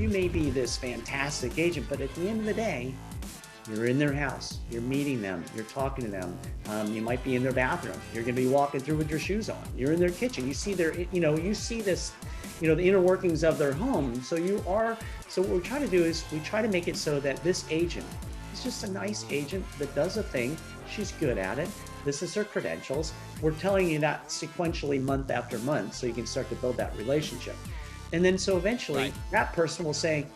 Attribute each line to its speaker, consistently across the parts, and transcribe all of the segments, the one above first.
Speaker 1: you may be this fantastic agent, but at the end of the day, you're in their house, you're meeting them, you're talking to them. You might be in their bathroom. You're going to be walking through with your shoes on. You're in their kitchen. You see their, you see this, the inner workings of their home. So what we're trying to do is we try to make it so that this agent is just a nice agent that does a thing. She's good at it. This is her credentials. We're telling you that sequentially month after month so you can start to build that relationship. And then so eventually that person will say,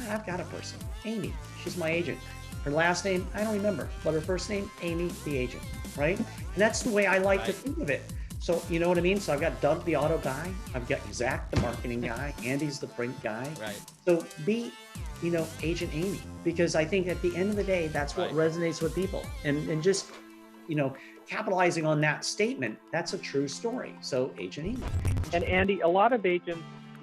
Speaker 1: I've got a person, Amy, she's my agent. Her last name, I don't remember, but her first name, Amy, the agent, right? And that's the way I like to think of it. So, you know what I mean? So I've got Doug, the auto guy. I've got Zach, the marketing guy. Andy's the print guy.
Speaker 2: Right.
Speaker 1: So be, Agent Amy, because I think at the end of the day, that's what resonates with people. And just, capitalizing on that statement, that's a true story. So Agent Amy.
Speaker 3: And Andy, a lot of agents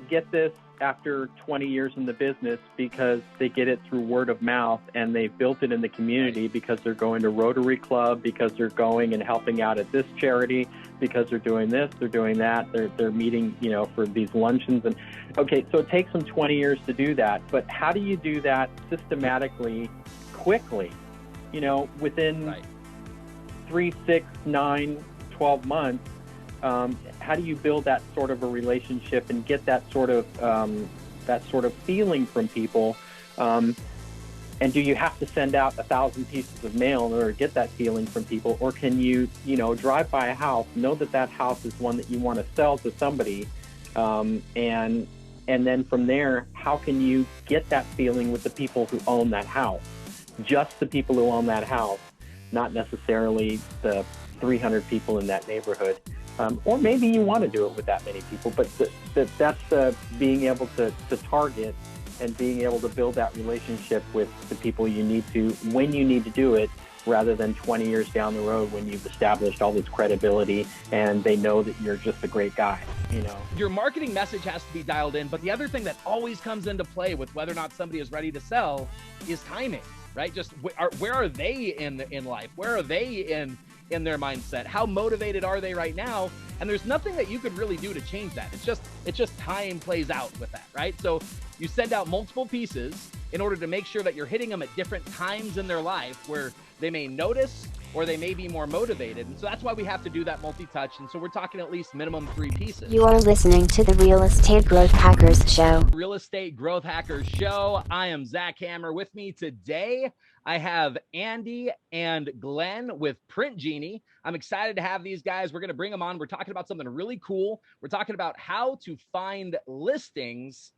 Speaker 3: get this after 20 years in the business because they get it through word of mouth, and they've built it in the community because they're going to Rotary Club, because they're going and helping out at this charity, because they're doing this, they're doing that, they're meeting, for these luncheons. And okay, so it takes them 20 years to do that, but how do you do that systematically, quickly, within 3, 6, 9, 12 months? How do you build that sort of a relationship and get that sort of feeling from people? And do you have to send out 1,000 pieces of mail in order to get that feeling from people? Or can you, drive by a house, know that that house is one that you want to sell to somebody, and then from there, how can you get that feeling with the people who own that house? Just the people who own that house, not necessarily the 300 people in that neighborhood. Or maybe you want to do it with that many people, but that's being able to target and being able to build that relationship with the people you need to, when you need to do it, rather than 20 years down the road when you've established all this credibility and they know that you're just a great guy,
Speaker 2: Your marketing message has to be dialed in, but the other thing that always comes into play with whether or not somebody is ready to sell is timing, right? Just where are they in life? Where are they in their mindset? How motivated are they right now? And there's nothing that you could really do to change that. It's just time plays out with that, right? So you send out multiple pieces in order to make sure that you're hitting them at different times in their life where they may notice or they may be more motivated. And so that's why we have to do that multi-touch. And so we're talking at least minimum 3 pieces.
Speaker 4: You are listening to the Real Estate Growth Hackers Show.
Speaker 2: Real Estate Growth Hackers Show. I am Zach Hammer. With me today, I have Andy and Glenn with Print Genie. I'm excited to have these guys. We're going to bring them on. We're talking about something really cool. We're talking about how to find listings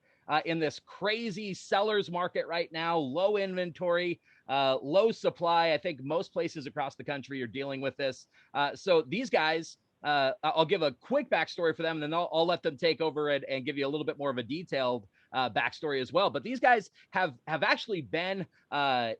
Speaker 2: in this crazy seller's market right now, low inventory, low supply. I think most places across the country are dealing with this. So these guys, I'll give a quick backstory for them, and then I'll let them take over and give you a little bit more of a detailed backstory as well. But these guys have actually been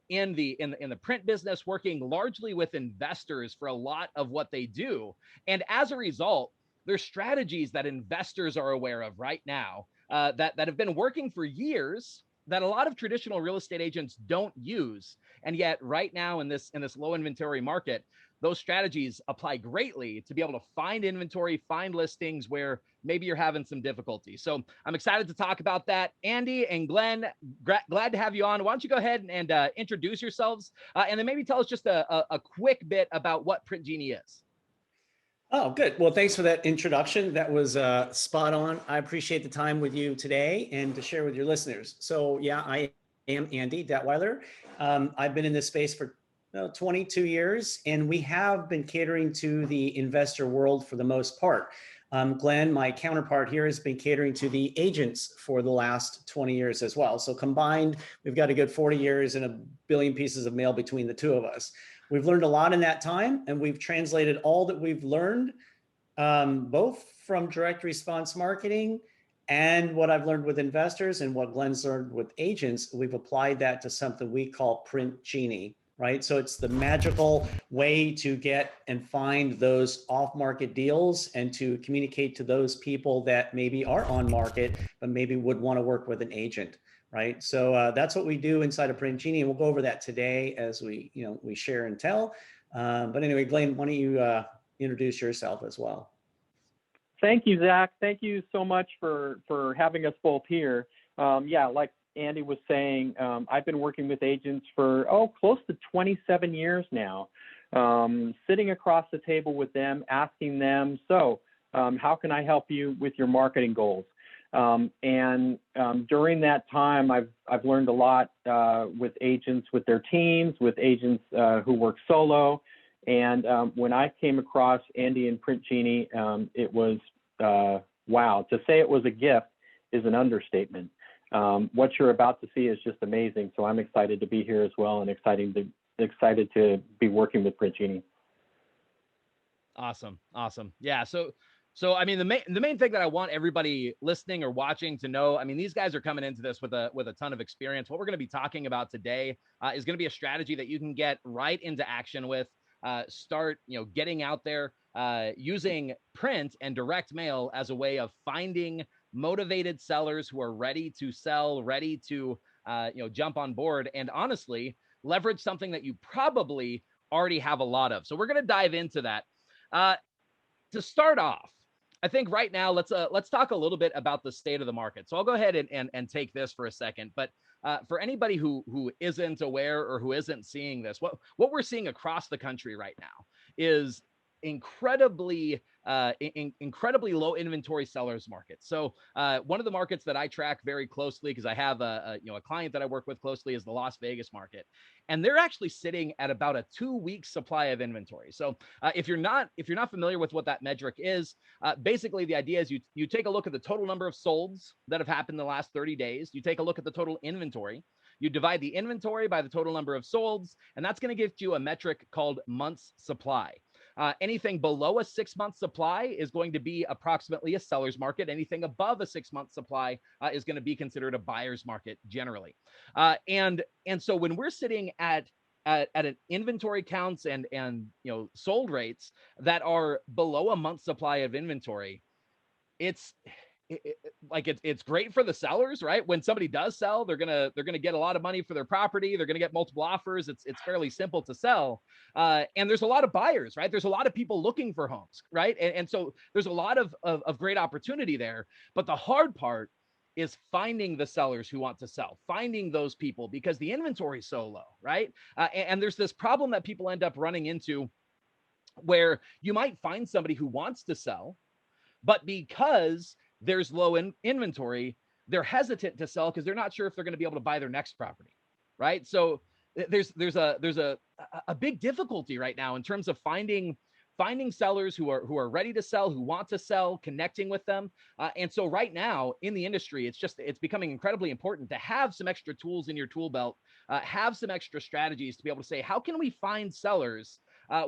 Speaker 2: in the print business, working largely with investors for a lot of what they do. And as a result, there's strategies that investors are aware of right now that have been working for years that a lot of traditional real estate agents don't use. And yet right now in this low inventory market, those strategies apply greatly to be able to find inventory, find listings where maybe you're having some difficulty. So I'm excited to talk about that. Andy and Glenn, glad to have you on. Why don't you go ahead and introduce yourselves and then maybe tell us just a quick bit about what Print Genie is.
Speaker 1: Oh, good. Well, thanks for that introduction. That was spot on. I appreciate the time with you today and to share with your listeners. So yeah, I am Andy Detwiler. I've been in this space for 22 years, and we have been catering to the investor world for the most part. Glenn, my counterpart here, has been catering to the agents for the last 20 years as well. So combined, we've got a good 40 years and a billion pieces of mail between the two of us. We've learned a lot in that time, and we've translated all that we've learned, both from direct response marketing and what I've learned with investors and what Glenn's learned with agents. We've applied that to something we call Print Genie, right? So it's the magical way to get and find those off-market deals and to communicate to those people that maybe are on market, but maybe would want to work with an agent. Right. So that's what we do inside of Print Genie. And we'll go over that today as we share and tell. But anyway, Glenn, why don't you introduce yourself as well?
Speaker 3: Thank you, Zach. Thank you so much for having us both here. Yeah, like Andy was saying, I've been working with agents for, close to 27 years now, sitting across the table with them, asking them, how can I help you with your marketing goals? During that time, I've learned a lot with agents, with their teams, with agents who work solo. And when I came across Andy and Print Genie, it was, wow. To say it was a gift is an understatement. What you're about to see is just amazing. So I'm excited to be here as well, and excited to be working with Print Genie.
Speaker 2: Awesome. Yeah. So I mean, the main thing that I want everybody listening or watching to know, I mean, these guys are coming into this with a ton of experience. What we're going to be talking about today is going to be a strategy that you can get right into action with. Start, getting out there, using print and direct mail as a way of finding motivated sellers who are ready to sell, ready to, jump on board, and honestly, leverage something that you probably already have a lot of. So we're going to dive into that. To start off, I think right now, let's talk a little bit about the state of the market. So I'll go ahead and take this for a second. But for anybody who isn't aware or who isn't seeing this, what we're seeing across the country right now is incredibly low inventory sellers market. So one of the markets that I track very closely, because I have a client that I work with closely, is the Las Vegas market, and they're actually sitting at about a 2-week supply of inventory. So if you're not familiar with what that metric is, basically the idea is you take a look at the total number of solds that have happened in the last 30 days. You take a look at the total inventory. You divide the inventory by the total number of solds, and that's going to give you a metric called months supply. Anything below a 6-month supply is going to be approximately a seller's market. Anything above a 6-month supply is going to be considered a buyer's market generally. And so when we're sitting at an inventory counts and sold rates that are below a month supply of inventory, it's great for the sellers, right? When somebody does sell, they're gonna get a lot of money for their property. They're gonna get multiple offers. It's fairly simple to sell, and there's a lot of buyers, right? There's a lot of people looking for homes, right? And so there's a lot of great opportunity there. But the hard part is finding the sellers who want to sell, finding those people, because the inventory is so low, right? And there's this problem that people end up running into, where you might find somebody who wants to sell, but because there's low inventory, they're hesitant to sell because they're not sure if they're going to be able to buy their next property, right? So there's a big difficulty right now in terms of finding sellers who are ready to sell, who want to sell, connecting with them. And so right now in the industry, it's becoming incredibly important to have some extra tools in your tool belt, have some extra strategies to be able to say, how can we find sellers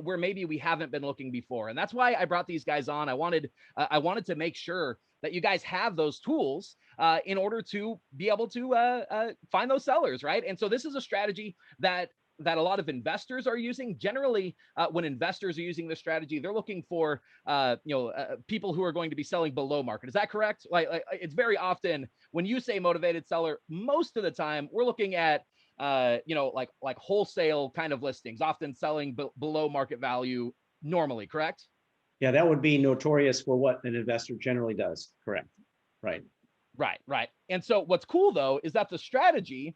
Speaker 2: where maybe we haven't been looking before? And that's why I brought these guys on. I wanted to make sure that you guys have those tools in order to be able to find those sellers, right? And so this is a strategy that a lot of investors are using. Generally, when investors are using this strategy, they're looking for people who are going to be selling below market. Is that correct? Like it's very often when you say motivated seller, most of the time we're looking at like wholesale kind of listings, often selling below market value normally, correct?
Speaker 1: Yeah, that would be notorious for what an investor generally does. Correct. Right. And so what's cool though is that the strategies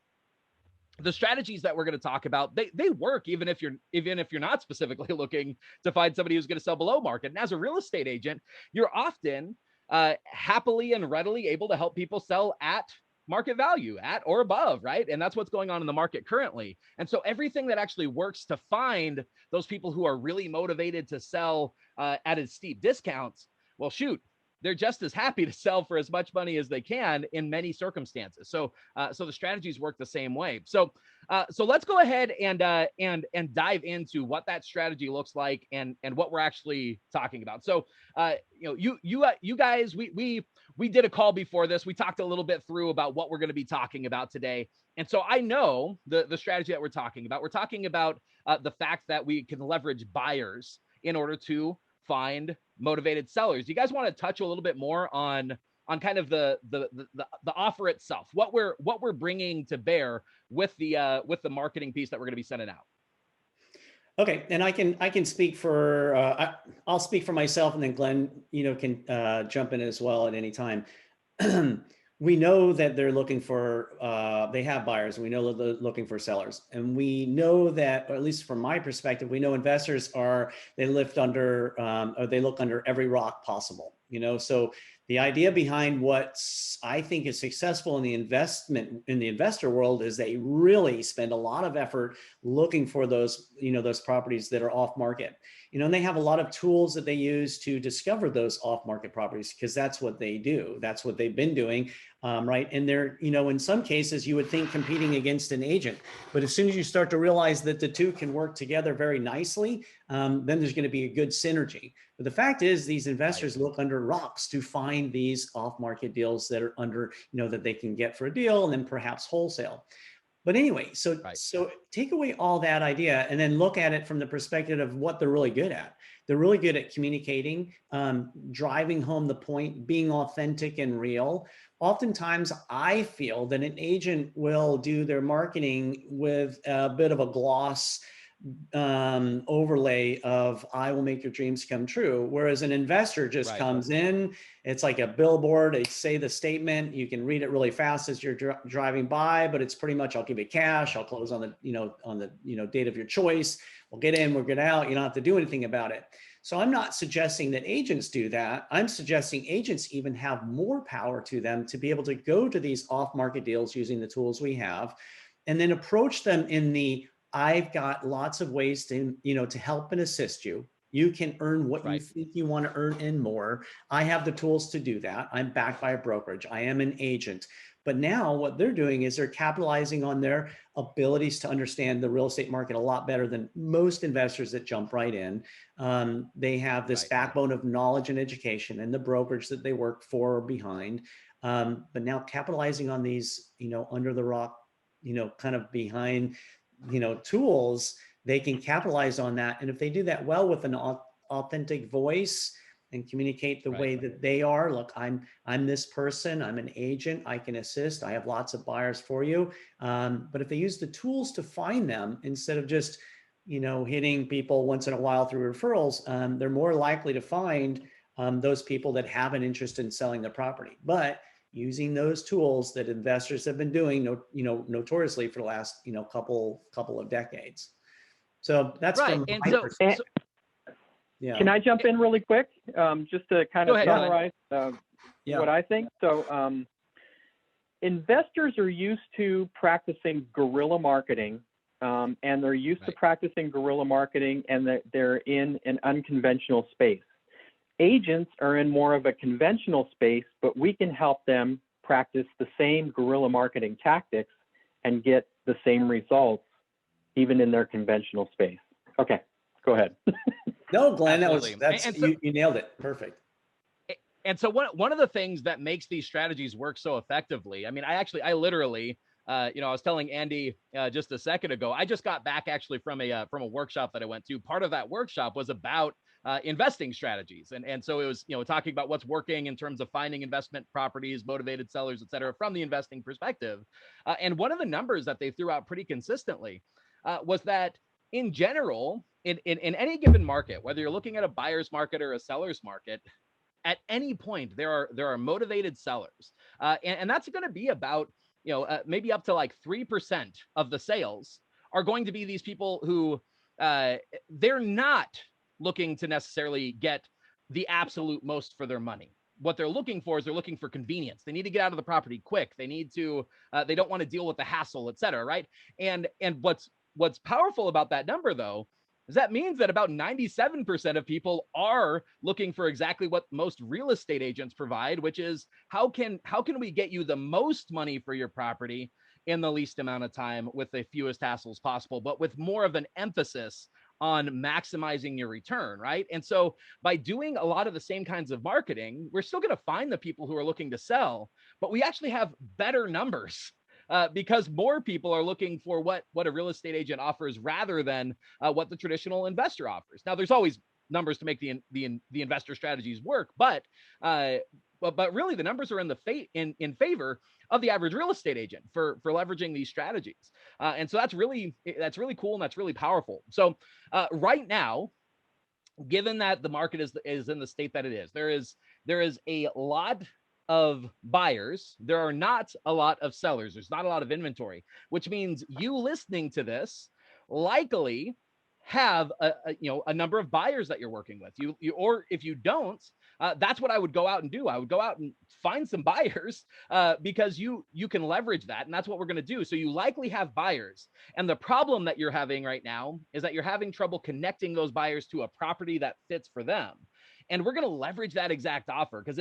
Speaker 1: that we're going to talk about, they work even if you're not specifically looking to find somebody who's going to sell below market. And as a real estate agent, you're often happily and readily able to help people sell at market value, at or above, right? And that's what's going on in the market currently. And so everything that actually works to find those people who are really motivated to sell at a steep discounts, well, shoot, they're just as happy to sell for as much money as they can in many circumstances. So the strategies work the same way. So let's go ahead and dive into what that strategy looks like and what we're actually talking about. So you guys, we did a call before this. We talked a little bit through about what we're going to be talking about today. And so I know the strategy that we're talking about. We're talking about the fact that we can leverage buyers in order to find motivated sellers. You guys want to touch a little bit more on kind of the offer itself, what we're bringing to bear with the marketing piece that we're going to be sending out? Okay, and I can speak for I'll speak for myself, and then Glenn, can jump in as well at any time. we know that they're looking for, they have buyers, and we know that they're looking for sellers. And we know that, or at least from my perspective, we know investors they lift under, or they look under every rock possible, So the idea behind what I think is successful in the investor world is they really spend a lot of effort looking for those, those properties that are off market. And they have a lot of tools that they use to discover those off-market properties, because that's what they do. That's what they've been doing, right? And they're, in some cases, you would think competing against an agent, but as soon as you start to realize that the two can work together very nicely, then there's going to be a good synergy. But the fact is, these investors look under rocks to find these off-market deals that are under, that they can get for a deal, and then perhaps wholesale. But anyway, so take away all that idea and then look at it from the perspective of what they're really good at. They're really good at communicating, driving home the point, being authentic and real. Oftentimes, I feel that an agent will do their marketing with a bit of a gloss overlay of "I will make your dreams come true," whereas an investor just comes in. It's like a billboard. They say the statement, you can read it really fast as you're driving by, but it's pretty much, I'll give you cash, I'll close on the date of your choice, we'll get in, we'll get out, you don't have to do anything about it. So I'm not suggesting that agents do that. I'm suggesting agents even have more power to them to be able to go to these off-market deals using the tools we have, and then approach them in the, I've got lots of ways to, to help and assist you. You can earn what you think you want to earn and more. I have the tools to do that. I'm backed by a brokerage. I am an agent. But now what they're doing is they're capitalizing on their abilities to understand the real estate market a lot better than most investors that jump right in. They have this backbone of knowledge and education and the brokerage that they work for or behind. But now capitalizing on these, under the rock, kind of behind, tools, they can capitalize on that. And if they do that well with an authentic voice and communicate the way that they are, look, I'm this person, I'm an agent, I can assist, I have lots of buyers for you. But if they use the tools to find them instead of just, hitting people once in a while through referrals, they're more likely to find those people that have an interest in selling the property. But using those tools that investors have been doing, notoriously for the last, couple of decades. So that's from my perspective. Yeah.
Speaker 3: Can I jump in really quick, just to kind of summarize what I think? So investors are used to practicing guerrilla marketing, and they're used to practicing guerrilla marketing, and they're in an unconventional space. Agents are in more of a conventional space, but we can help them practice the same guerrilla marketing tactics and get the same results, even in their conventional space. Okay, go ahead.
Speaker 1: No, Glenn, you nailed it. Perfect.
Speaker 2: And so one of the things that makes these strategies work so effectively, I mean, I literally, I was telling Andy just a second ago, I just got back actually from a workshop that I went to. Part of that workshop was about investing strategies. And so it was, talking about what's working in terms of finding investment properties, motivated sellers, et cetera, from the investing perspective. And one of the numbers that they threw out pretty consistently was that in general, in any given market, whether you're looking at a buyer's market or a seller's market, at any point there are motivated sellers, and that's going to be about maybe up to like 3% of the sales are going to be these people who they're not looking to necessarily get the absolute most for their money. What they're looking for is they're looking for convenience. They need to get out of the property quick. They need to they don't want to deal with the hassle, et cetera, right? And what's powerful about that number, though, is that means that about 97% of people are looking for exactly what most real estate agents provide, which is how can we get you the most money for your property in the least amount of time with the fewest hassles possible, but with more of an emphasis on maximizing your return, right? And so by doing a lot of the same kinds of marketing, we're still going to find the people who are looking to sell, but we actually have better numbers. Because more people are looking for what a real estate agent offers rather than what the traditional investor offers. Now, there's always numbers to make the investor strategies work, but really the numbers are in favor of the average real estate agent for leveraging these strategies. And so that's really cool and that's really powerful. So right now, given that the market is in the state that it is, there is a lot of buyers, there are not a lot of sellers. There's not a lot of inventory, which means you listening to this likely have a number of buyers that you're working with. You or if you don't, that's what I would go out and do. I would go out and find some buyers because you can leverage that, and that's what we're going to do. So you likely have buyers, and the problem that you're having right now is that you're having trouble connecting those buyers to a property that fits for them. And we're going to leverage that exact offer because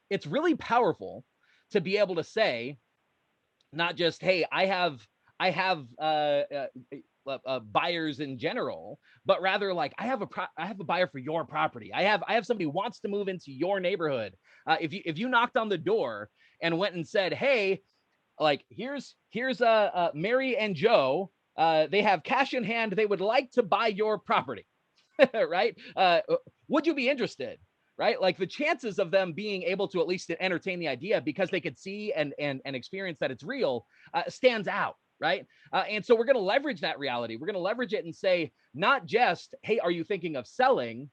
Speaker 2: it's really powerful to be able to say, not just, hey, I have buyers in general, but rather like I have a buyer for your property. I have somebody who wants to move into your neighborhood. If you knocked on the door and went and said, hey, like here's Mary and Joe, they have cash in hand, they would like to buy your property. Right? Would you be interested? Right? Like the chances of them being able to at least entertain the idea because they could see and experience that it's real stands out. Right? And so we're going to leverage that reality. We're going to leverage it and say, not just, hey, are you thinking of selling?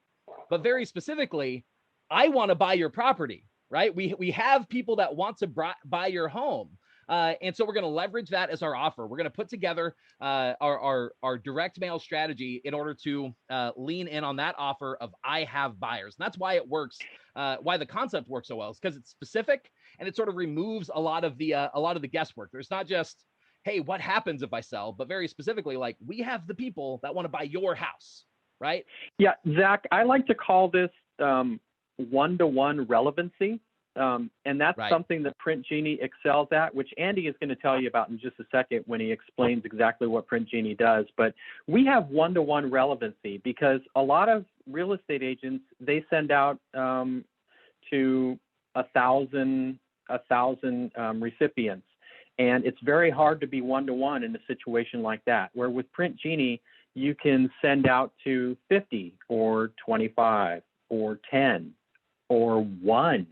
Speaker 2: But very specifically, I want to buy your property. Right? We have people that want to buy your home. And so we're going to leverage that as our offer. We're going to put together our direct mail strategy in order to lean in on that offer of I have buyers. And that's why it works, why the concept works so well. It's because it's specific and it sort of removes a lot of the guesswork. There's not just, hey, what happens if I sell? But very specifically, like we have the people that want to buy your house, right?
Speaker 3: Yeah, Zach, I like to call this one-to-one relevancy. And that's
Speaker 2: right.
Speaker 3: Something that Print Genie excels at, which Andy is going to tell you about in just a second when he explains exactly what Print Genie does. But we have one-to-one relevancy because a lot of real estate agents, they send out to 1,000 recipients. And it's very hard to be one-to-one in a situation like that, where with Print Genie, you can send out to 50 or 25 or 10 or 1.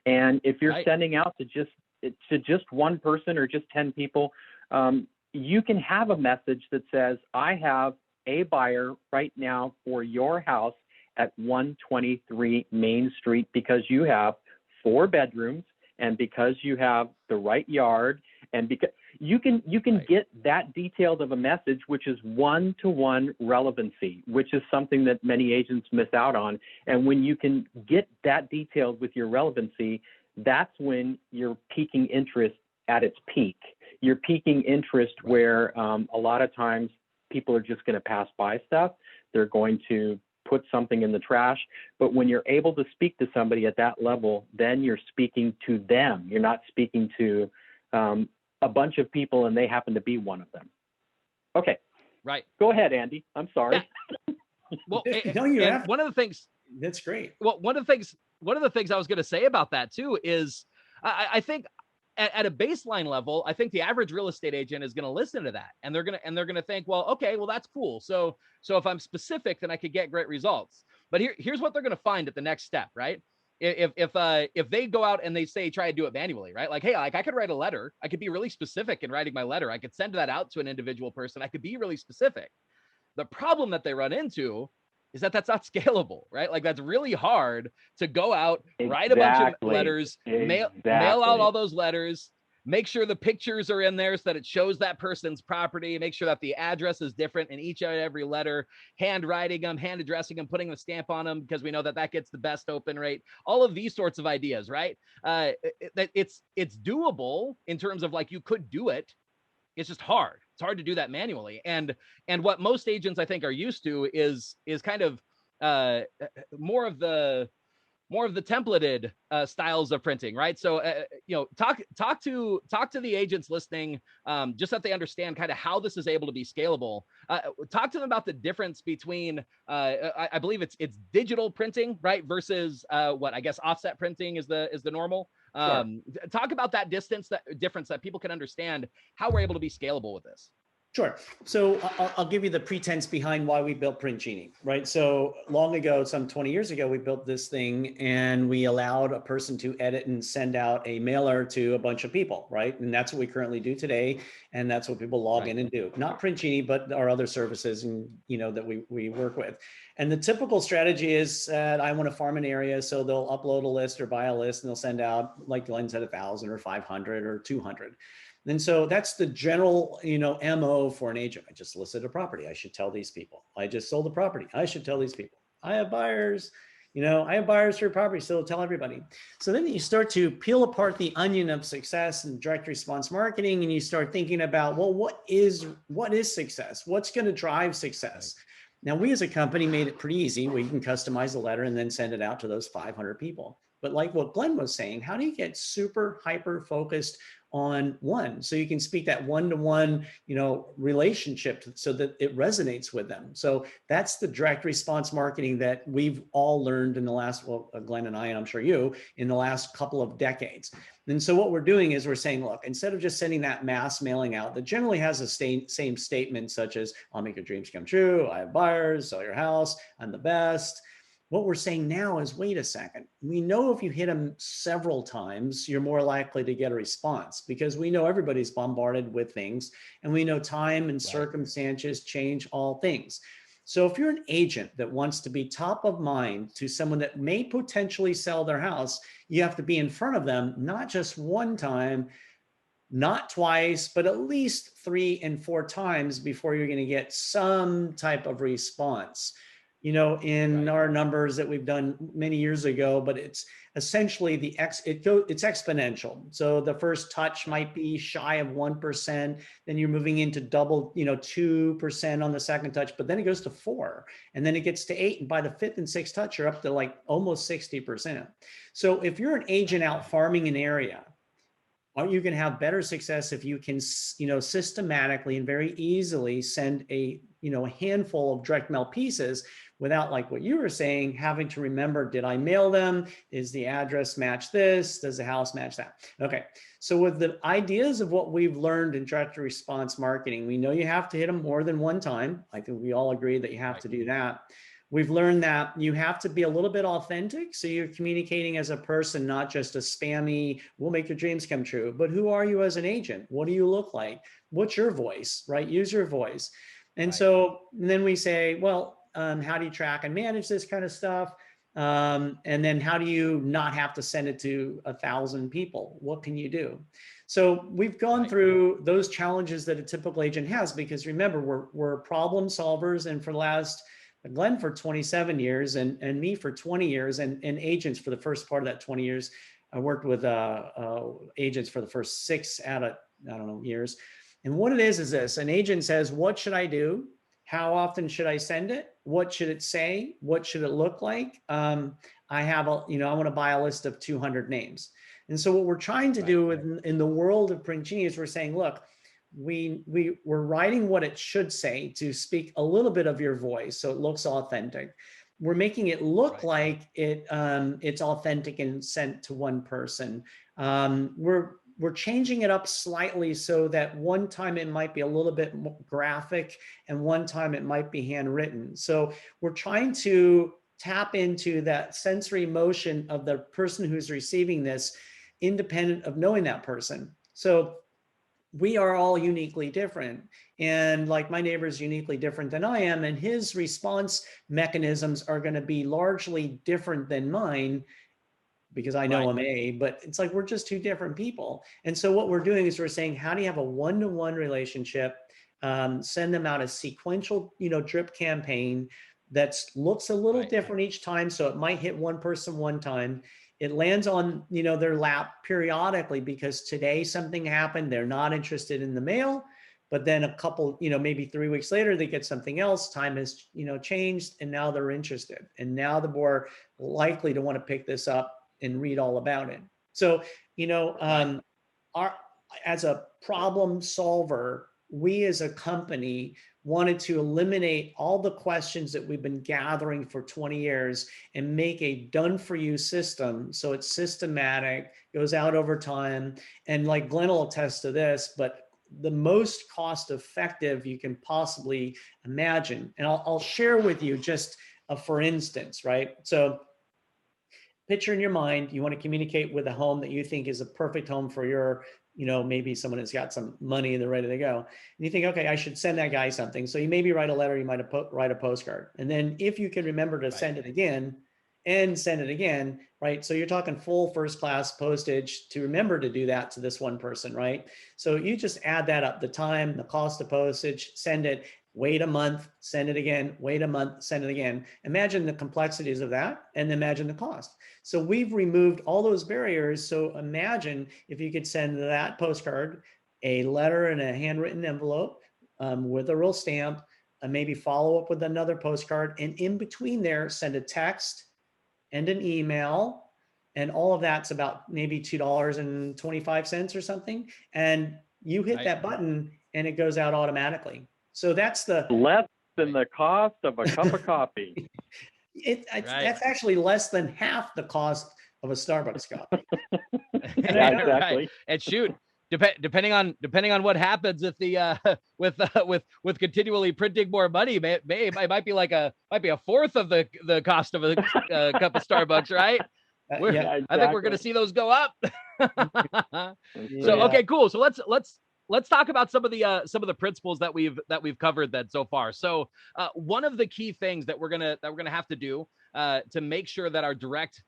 Speaker 3: And if you're
Speaker 2: right.
Speaker 3: sending out to just one person or just 10 people, you can have a message that says, I have a buyer right now for your house at 123 Main Street because you have 4 bedrooms and because you have the right yard and because you can
Speaker 2: right.
Speaker 3: get that detailed of a message, which is one-to-one relevancy, which is something that many agents miss out on. And when you can get that detailed with your relevancy, that's when you're piquing interest at its peak. You're piquing interest where a lot of times people are just going to pass by stuff. They're going to put something in the trash. But when you're able to speak to somebody at that level, then you're speaking to them. You're not speaking to a bunch of people and they happen to be one of them. Okay.
Speaker 2: Right.
Speaker 3: Go ahead, Andy. I'm sorry.
Speaker 2: Yeah. Well,
Speaker 1: No, you have.
Speaker 2: One of the things.
Speaker 1: That's great.
Speaker 2: Well, one of the things I was going to say about that too is I think at a baseline level, I think the average real estate agent is going to listen to that and they're going to think, well, okay, well, that's cool. So if I'm specific, then I could get great results. But here's what they're going to find at the next step, right? If they go out and they say, try to do it manually, right? Like, hey, like I could write a letter. I could be really specific in writing my letter. I could send that out to an individual person. I could be really specific. The problem that they run into is that that's not scalable, right? Like that's really hard to go out, write a bunch of letters, mail out all those letters, make sure the pictures are in there so that it shows that person's property, make sure that the address is different in each and every letter, handwriting them, hand addressing them, putting a stamp on them because we know that gets the best open rate, all of these sorts of ideas, right? It's doable in terms of like you could do it. It's just hard. It's hard to do that manually. And what most agents I think are used to is kind of more of the templated styles of printing, right? So talk to the agents listening, just so that they understand kind of how this is able to be scalable. Talk to them about the difference between I believe it's digital printing, right, versus what I guess offset printing is the normal.
Speaker 3: Sure.
Speaker 2: Talk about that difference that people can understand how we're able to be scalable with this.
Speaker 1: Sure. So I'll give you the pretense behind why we built Print Genie, right? So long ago, some 20 years ago, we built this thing and we allowed a person to edit and send out a mailer to a bunch of people, right? And that's what we currently do today. And that's what people log in and do. Not Print Genie, but our other services and, that we work with. And the typical strategy is that I want to farm an area. So they'll upload a list or buy a list and they'll send out, like Glenn said, 1,000 or 500 or 200. And so that's the general, MO for an agent. I just listed a property. I should tell these people. I just sold a property. I should tell these people. I have buyers, I have buyers for your property. So tell everybody. So then you start to peel apart the onion of success and direct response marketing. And you start thinking about, well, what is success? What's going to drive success? Now, we as a company made it pretty easy. We can customize the letter and then send it out to those 500 people. But like what Glenn was saying, how do you get super hyper focused on one, so you can speak that one-to-one, relationship so that it resonates with them? So that's the direct response marketing that we've all learned in the last, Glenn and I, and I'm sure you, in the last couple of decades. And so what we're doing is we're saying, look, instead of just sending that mass mailing out that generally has the same statement, such as, I'll make your dreams come true, I have buyers, sell your house, I'm the best. What we're saying now is, wait a second. We know if you hit them several times, you're more likely to get a response, because we know everybody's bombarded with things, and we know time and circumstances change all things. So if you're an agent that wants to be top of mind to someone that may potentially sell their house, you have to be in front of them, not just one time, not twice, but at least 3 and 4 times before you're going to get some type of response. In our numbers that we've done many years ago, but it's essentially it's exponential. So the first touch might be shy of 1%, then you're moving into double, 2% on the second touch, but then it goes to 4, and then it gets to 8, and by the 5th and 6th touch, you're up to like almost 60%. So if you're an agent out farming an area, aren't you going to have better success if you can, systematically and very easily send a handful of direct mail pieces without, like what you were saying, having to remember, did I mail them? Is the address match this? Does the house match that? Okay. So with the ideas of what we've learned in direct response marketing, we know you have to hit them more than one time. I think we all agree that you have to do that. We've learned that you have to be a little bit authentic. So you're communicating as a person, not just a spammy, we'll make your dreams come true, but who are you as an agent? What do you look like? What's your voice, right? Use your voice. And so then we say, well, how do you track and manage this kind of stuff? And then how do you not have to send it to 1,000 people? What can you do? So we've gone through those challenges that a typical agent has, because remember, we're problem solvers. And for the last, Glenn for 27 years and me for 20 years and agents for the first part of that 20 years. I worked with agents for the first 6 out of, years. And what it is this: an agent says, what should I do? How often should I send it? What should it say? What should it look like? I have I want to buy a list of 200 names. And so what we're trying to do in the world of Print Genie is we're saying, look, we're writing what it should say to speak a little bit of your voice so it looks authentic. We're making it look like it's authentic and sent to one person. We're changing it up slightly so that one time it might be a little bit more graphic and one time it might be handwritten. So we're trying to tap into that sensory emotion of the person who's receiving this, independent of knowing that person. So we are all uniquely different. And like my neighbor is uniquely different than I am, and his response mechanisms are going to be largely different than mine, because I know him, but it's like we're just 2 different people. And so what we're doing is we're saying, how do you have a one-to-one relationship? Send them out a sequential, drip campaign that looks a little different each time. So it might hit one person one time. It lands on, their lap periodically, because today something happened. They're not interested in the mail, but then a couple, maybe 3 weeks later, they get something else. Time has, changed, and now they're interested. And now they're more likely to want to pick this up and read all about it. So, as a problem solver, we as a company wanted to eliminate all the questions that we've been gathering for 20 years and make a done-for-you system. So it's systematic, goes out over time. And like Glenn will attest to this, but the most cost effective you can possibly imagine. And I'll share with you just for instance, right? So picture in your mind, you want to communicate with a home that you think is a perfect home for your, maybe someone has got some money and they're ready to go. And you think, okay, I should send that guy something. So you maybe write a letter, you might write a postcard. And then if you can remember to send it again and send it again, right? So you're talking full first class postage to remember to do that to this one person, right? So you just add that up, the time, the cost of postage, send it, wait a month, send it again, wait a month, send it again. Imagine the complexities of that and imagine the cost. So we've removed all those barriers. So imagine if you could send that postcard, a letter in a handwritten envelope with a real stamp, and maybe follow up with another postcard. And in between there, send a text and an email. And all of that's about maybe $2.25 or something. And you hit that button and it goes out automatically. So that's the
Speaker 3: less than the cost of a cup of coffee.
Speaker 1: That's actually less than half the cost of a Starbucks coffee.
Speaker 3: Yeah, exactly.
Speaker 2: Right. And shoot, depending on what happens if the with continually printing more money, it might be a fourth of the cost of a cup of Starbucks, right?
Speaker 3: Yeah, exactly.
Speaker 2: I think we're going to see those go up. So okay, cool. So let's talk about some of the principles that we've covered then so far. So one of the key things that we're gonna have to do to make sure that our direct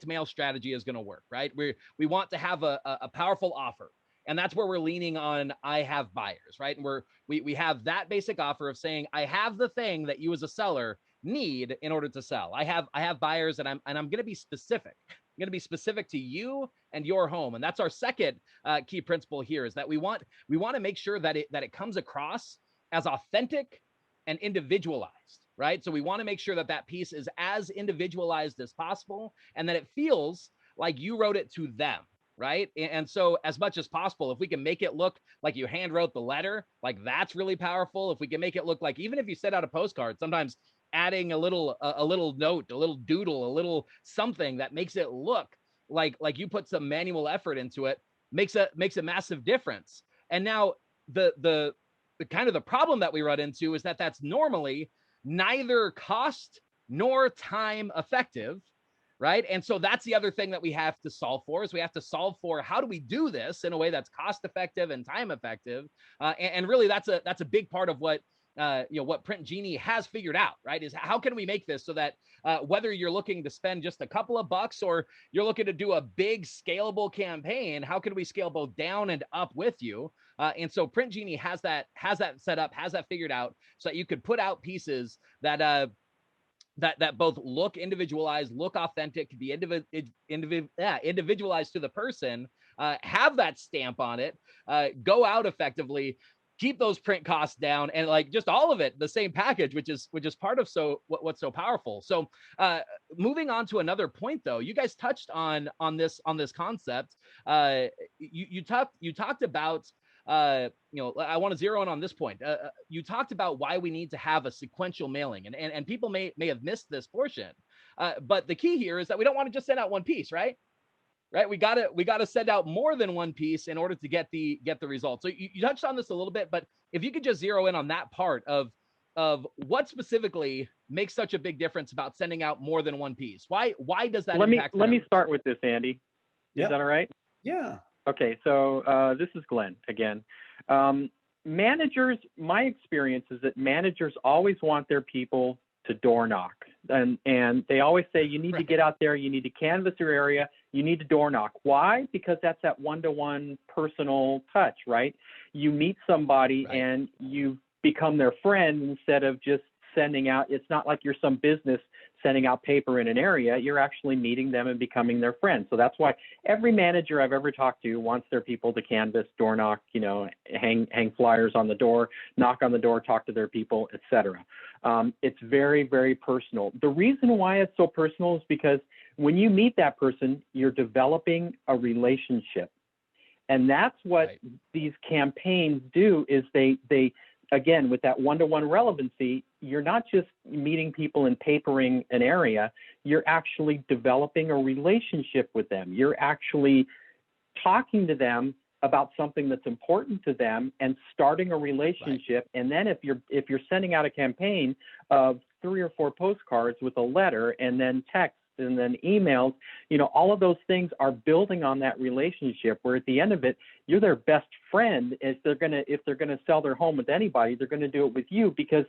Speaker 2: mail strategy is going to work, right? We want to have a powerful offer. And that's where we're leaning on I have buyers, right? And we have that basic offer of saying, I have the thing that you as a seller need in order to sell. I have buyers, and I'm going to be specific. I'm going to be specific to you and your home. And that's our second key principle here, is that we want to make sure that it comes across as authentic and individualized, right? So we want to make sure that piece is as individualized as possible, and that it feels like you wrote it to them. Right. And so as much as possible, if we can make it look like you hand wrote the letter, like that's really powerful. If we can make it look like, even if you send out a postcard, sometimes adding a little note, a little doodle, a little something that makes it look like you put some manual effort into it makes a massive difference. And now the kind of the problem that we run into is that that's normally neither cost nor time effective. Right. And so that's the other thing that we have to solve for, is we have to solve for how do we do this in a way that's cost effective and time effective. And really, that's a big part of what what Print Genie has figured out, right? Is how can we make this so that whether you're looking to spend just a couple of bucks or you're looking to do a big scalable campaign, how can we scale both down and up with you? And so Print Genie has that set up, has that figured out, so that you could put out pieces that that both look individualized, look authentic, be individualized to the person, have that stamp on it, go out effectively, keep those print costs down, and like just all of it, the same package, which is part of what's so powerful. So moving on to another point, though, you guys touched on this concept. You talked about I want to zero in on this point. You talked about why we need to have a sequential mailing, and people may have missed this portion. But the key here is that we don't want to just send out one piece, right? Right. We gotta send out more than one piece in order to get the result. So you touched on this a little bit, but if you could just zero in on that part of what specifically makes such a big difference about sending out more than one piece. Why does that impact?
Speaker 3: Let me start with this, Andy. Is that all right?
Speaker 1: Yeah.
Speaker 3: Okay, so this is Glenn again. Managers, my experience is that managers always want their people to door knock. And they always say, you need to get out there, you need to canvass your area, you need to door knock. Why? Because that's that one-to-one personal touch, right? You meet somebody and you become their friend instead of just sending out. It's not like you're some business sending out paper in an area. You're actually meeting them and becoming their friend. So that's why every manager I've ever talked to wants their people to canvass, door knock, hang flyers on the door, knock on the door, talk to their people, etc. It's very, very personal. The reason why it's so personal is because when you meet that person, you're developing a relationship. And that's what these campaigns do, is they again, with that one-to-one relevancy, you're not just meeting people and papering an area, you're actually developing a relationship with them. You're actually talking to them about something that's important to them and starting a relationship. And then if you're sending out a campaign of 3 or 4 postcards with a letter and then text and then emails, all of those things are building on that relationship, where at the end of it, you're their best friend. If they're gonna sell their home with anybody, they're gonna do it with you because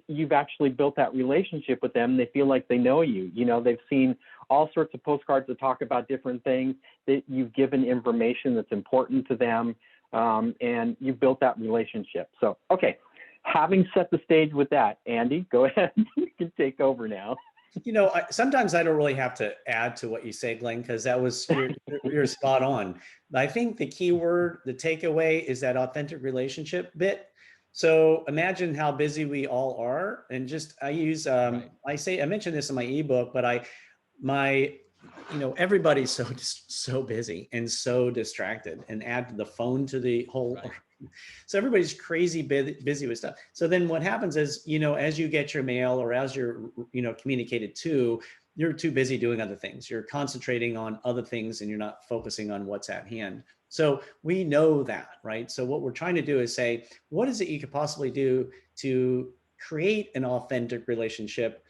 Speaker 3: you've actually built that relationship with them. They feel like they know you. They've seen all sorts of postcards that talk about different things, that you've given information that's important to them, and you've built that relationship. So, okay, having set the stage with that, Andy, go ahead. You can take over now.
Speaker 1: Sometimes I don't really have to add to what you say, Glenn, because that was you're spot on. I think the key word, the takeaway, is that authentic relationship bit. So imagine how busy we all are, and I use I mentioned this in my ebook, but everybody's so busy and so distracted, and add the phone to the whole. Right. So everybody's crazy busy with stuff. So then what happens is, as you get your mail, or as you're, communicated to, you're too busy doing other things. You're concentrating on other things and you're not focusing on what's at hand. So we know that, right? So what we're trying to do is say, what is it you could possibly do to create an authentic relationship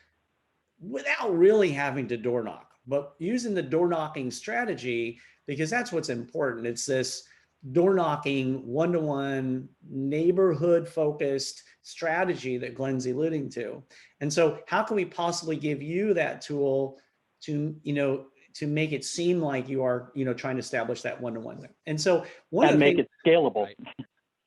Speaker 1: without really having to door knock, but using the door knocking strategy, because that's what's important. It's this door knocking, one-to-one, neighborhood focused strategy that Glenn's alluding to. And so how can we possibly give you that tool to make it seem like you are, trying to establish that one-to-one thing? And so
Speaker 3: make it scalable.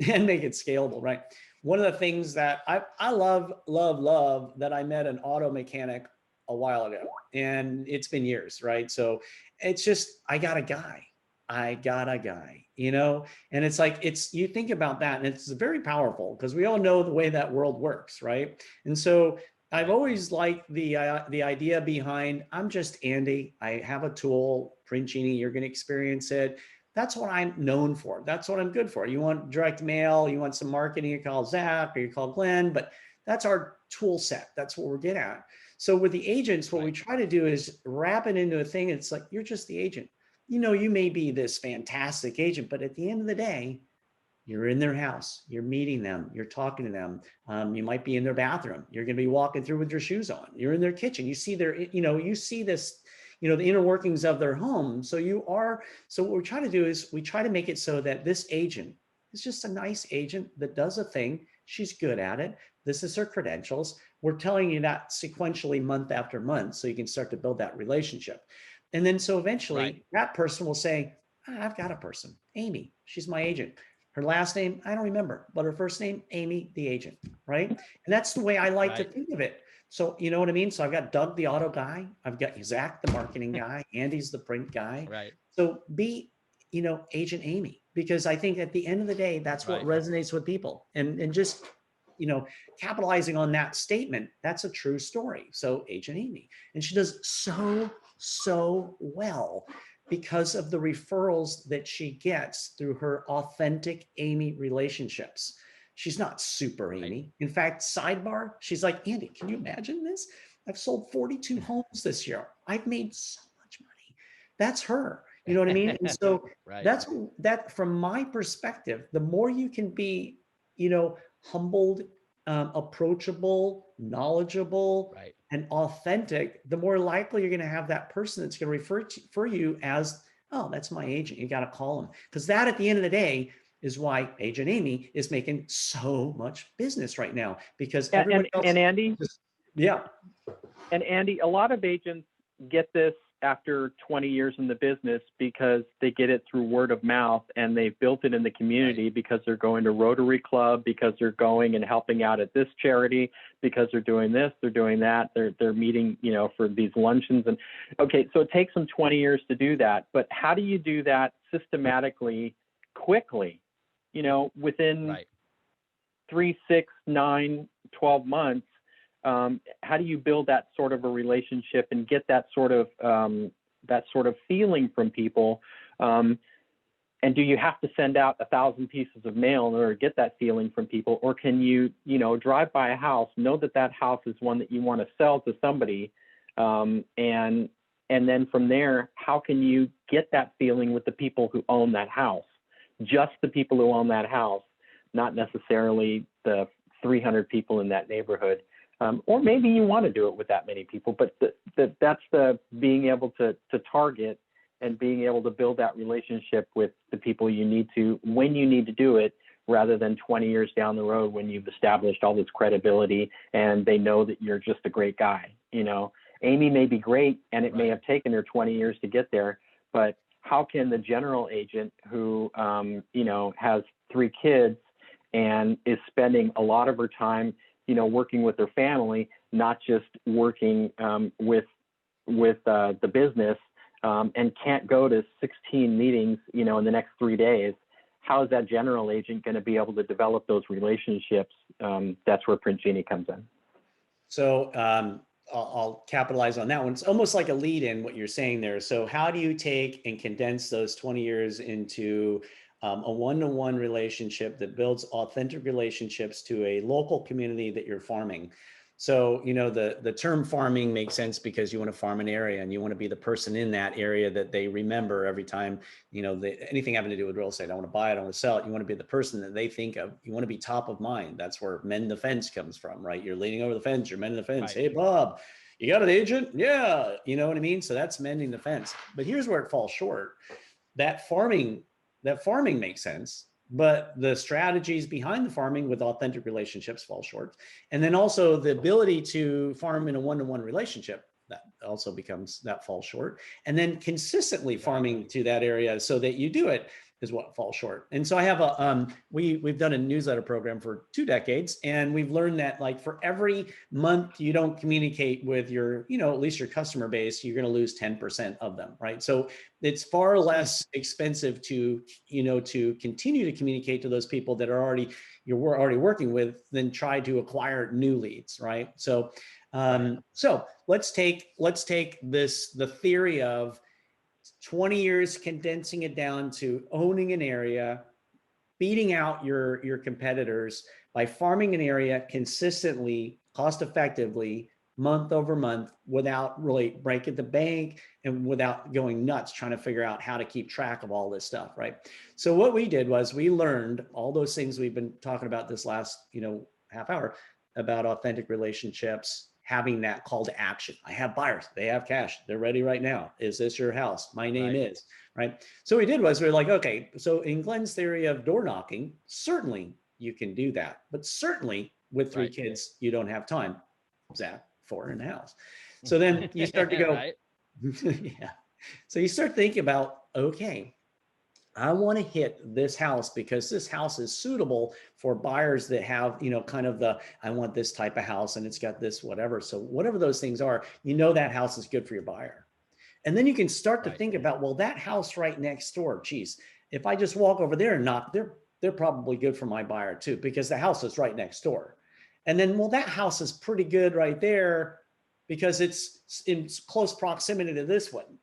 Speaker 1: And make it scalable, right? One of the things that I love that I met an auto mechanic a while ago, and it's been years, right? So it's just, I got a guy, and it's like, you think about that, and it's very powerful because we all know the way that world works, right? And so I've always liked the idea behind, I'm just Andy. I have a tool, Print Genie. You're going to experience it. That's what I'm known for. That's what I'm good for. You want direct mail, you want some marketing, you call Zach or you call Glenn, but that's our tool set. That's what we're good at. So with the agents, what we try to do is wrap it into a thing. It's like, you're just the agent. You may be this fantastic agent, but at the end of the day, you're in their house, you're meeting them, you're talking to them. You might be in their bathroom. You're going to be walking through with your shoes on. You're in their kitchen. You see you see this, the inner workings of their home. So what we try to do is we try to make it so that this agent is just a nice agent that does a thing. She's good at it. This is her credentials. We're telling you that sequentially month after month, so you can start to build that relationship. And then so eventually that person will say, I've got a person, Amy, she's my agent. Her last name, I don't remember, but her first name, Amy, the agent, right? And that's the way I like to think of it. So you know what I mean? So I've got Doug, the auto guy. I've got Zach, the marketing guy. Andy's the print guy. Right. So be, Agent Amy, because I think at the end of the day, that's what resonates with people. And just, capitalizing on that statement, that's a true story. So Agent Amy, and she does so well because of the referrals that she gets through her authentic Amy relationships. She's not super Amy. In fact, sidebar, she's like, Andy, can you imagine this? I've sold 42 homes this year. I've made so much money. That's her. You know what I mean? And so that's that, from my perspective, the more you can be, humbled, approachable, knowledgeable, and authentic, the more likely you're going to have that person that's going to refer you as, oh, that's my agent. You got to call him. Because that, at the end of the day, is why Agent Amy is making so much business right now, because everybody else.
Speaker 3: And Andy,
Speaker 1: yeah.
Speaker 3: And Andy, a lot of agents get this after 20 years in the business because they get it through word of mouth, and they've built it in the community because they're going to Rotary Club, because they're going and helping out at this charity, because they're doing this, they're doing that, they're meeting, for these luncheons. And okay, so it takes them 20 years to do that. But how do you do that systematically, quickly, within 3, 6, 9, 12 months? How do you build that sort of a relationship and get that sort of feeling from people? And do you have to send out 1,000 pieces of mail in order to get that feeling from people? Or can you, drive by a house, know that house is one that you want to sell to somebody, and then from there, how can you get that feeling with the people who own that house? just the people who own that house, not necessarily the 300 people in that neighborhood. Or maybe you want to do it with that many people, but that's the being able to target and being able to build that relationship with the people you need to, when you need to do it, rather than 20 years down the road when you've established all this credibility and they know that you're just a great guy. You know, Amy may be great and it may have taken her 20 years to get there, but how can the general agent who, you know, has 3 kids and is spending a lot of her time, you know, working with her family, not just working with the business, and can't go to 16 meetings, you know, in the next 3 days? How is that general agent going to be able to develop those relationships? That's where Print Genie comes in.
Speaker 1: So I'll capitalize on that one. It's almost like a lead in what you're saying there. So how do you take and condense those 20 years into a one-to-one relationship that builds authentic relationships to a local community that you're farming? So, you know, the term farming makes sense because you want to farm an area and you want to be the person in that area that they remember every time, you know, anything having to do with real estate. I want to buy it, I want to sell it. You want to be the person that they think of. You want to be top of mind. That's where mend the fence comes from, right? You're leaning over the fence, you're mending the fence. Hey, Bob, you got an agent? Yeah. You know what I mean? So that's mending the fence. But here's where it falls short. That farming makes sense, but the strategies behind the farming with authentic relationships fall short. And then also the ability to farm in a one-to-one relationship, that also falls short. And then consistently farming to that area so that you do it is what falls short. And so I have we've done a newsletter program for 2 decades, and we've learned that, like, for every month you don't communicate with your, you know, at least your customer base, you're going to lose 10% of them, right? So it's far less expensive to, you know, to continue to communicate to those people that are you're already working with than try to acquire new leads, right? So, so let's take the theory of 20 years, condensing it down to owning an area, beating out your competitors by farming an area consistently, cost effectively, month over month, without really breaking the bank and without going nuts trying to figure out how to keep track of all this stuff, right? So what we did was we learned all those things we've been talking about this last, you know, half hour about authentic relationships, having that call to action. I have buyers, they have cash, they're ready right now. Is this your house? My name is, right? So what we did was we were like, okay, so in Glenn's theory of door knocking, certainly you can do that, but certainly with 3 kids, you don't have time. Zach, 4 in the house. So then you start to go, yeah. So you start thinking about, okay, I want to hit this house because this house is suitable for buyers that have, you know, kind of I want this type of house and it's got this, whatever. So whatever those things are, you know, that house is good for your buyer. And then you can start to think about, well, that house right next door, geez, if I just walk over there and knock, they're probably good for my buyer too, because the house is right next door. And then, well, that house is pretty good right there because it's in close proximity to this one.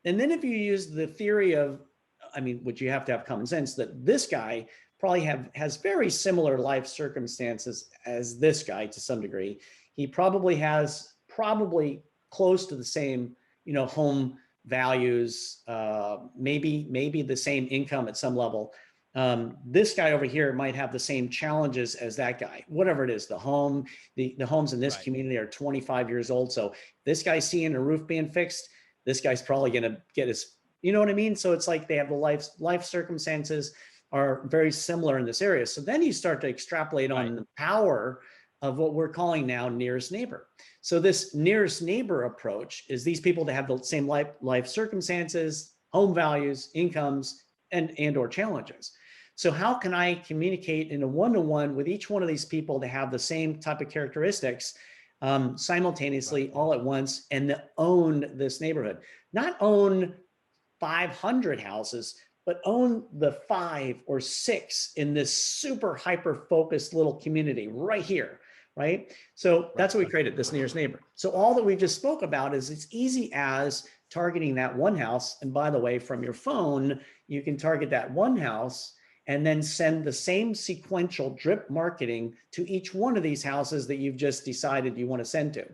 Speaker 1: And then if you use the theory of, I mean, which you have to have common sense, that this guy probably has very similar life circumstances as this guy to some degree. He probably has close to the same, you know, home values, maybe the same income at some level. This guy over here might have the same challenges as that guy, whatever it is. The homes in this community are 25 years old. So this guy's seeing a roof being fixed. This guy's probably going to get his, you know what I mean? So it's like they have the life circumstances are very similar in this area. So then you start to extrapolate on the power of what we're calling now nearest neighbor. So this nearest neighbor approach is these people that have the same life circumstances, home values, incomes, and or challenges. So how can I communicate in a one-to-one with each one of these people to have the same type of characteristics simultaneously all at once and own this neighborhood? Not own 500 houses, but own the 5 or 6 in this super hyper focused little community right here, right? So that's what we created, this nearest neighbor. So all that we just spoke about is it's easy as targeting that one house. And by the way, from your phone, you can target that one house and then send the same sequential drip marketing to each one of these houses that you've just decided you want to send to.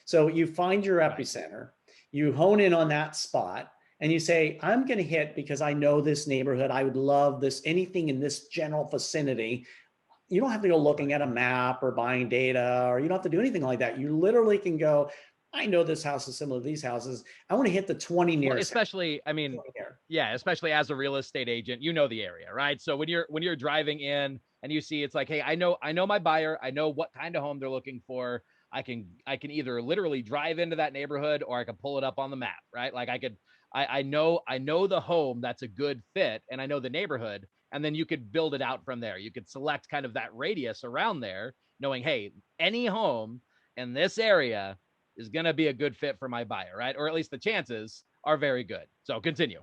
Speaker 1: So you find your epicenter, you hone in on that spot, and you say, I'm going to hit because I know this neighborhood. I would love this, anything in this general vicinity. You don't have to go looking at a map or buying data, or you don't have to do anything like that. You literally can go, I know this house is similar to these houses. I want to hit the 20
Speaker 2: Well,
Speaker 1: nearest.
Speaker 2: especially, I mean, yeah, especially as a real estate agent, you know the area, right? So when you're driving in and you see it's like, hey, I know my buyer, I know what kind of home they're looking for. I can either literally drive into that neighborhood or I can pull it up on the map, right? Like I know the home that's a good fit, and I know the neighborhood, and then you could build it out from there. You could select kind of that radius around there, knowing, hey, any home in this area is going to be a good fit for my buyer, right? Or at least the chances are very good. So continue.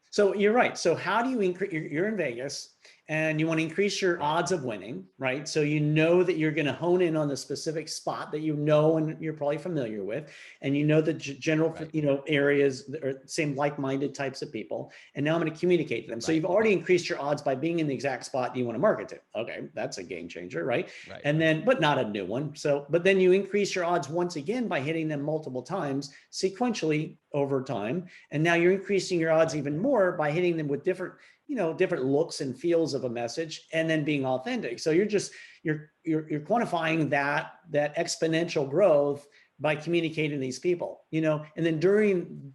Speaker 1: So you're right. So how do you increase? You're in Vegas and you want to increase your odds of winning, right? So you know that you're going to hone in on the specific spot that you know and you're probably familiar with, and you know the general,
Speaker 2: Right.
Speaker 1: areas that are same like-minded types of people. And now I'm going to communicate to them. So
Speaker 2: Right.
Speaker 1: you've already increased your odds by being in the exact spot you want to market to. Okay, that's a game changer, right?
Speaker 2: Right.
Speaker 1: And then, but not a new one. So, but then you increase your odds once again by hitting them multiple times sequentially over time. And now you're increasing your odds even more by hitting them with different looks and feels of a message, and then being authentic. So you're quantifying that exponential growth by communicating to these people, and then during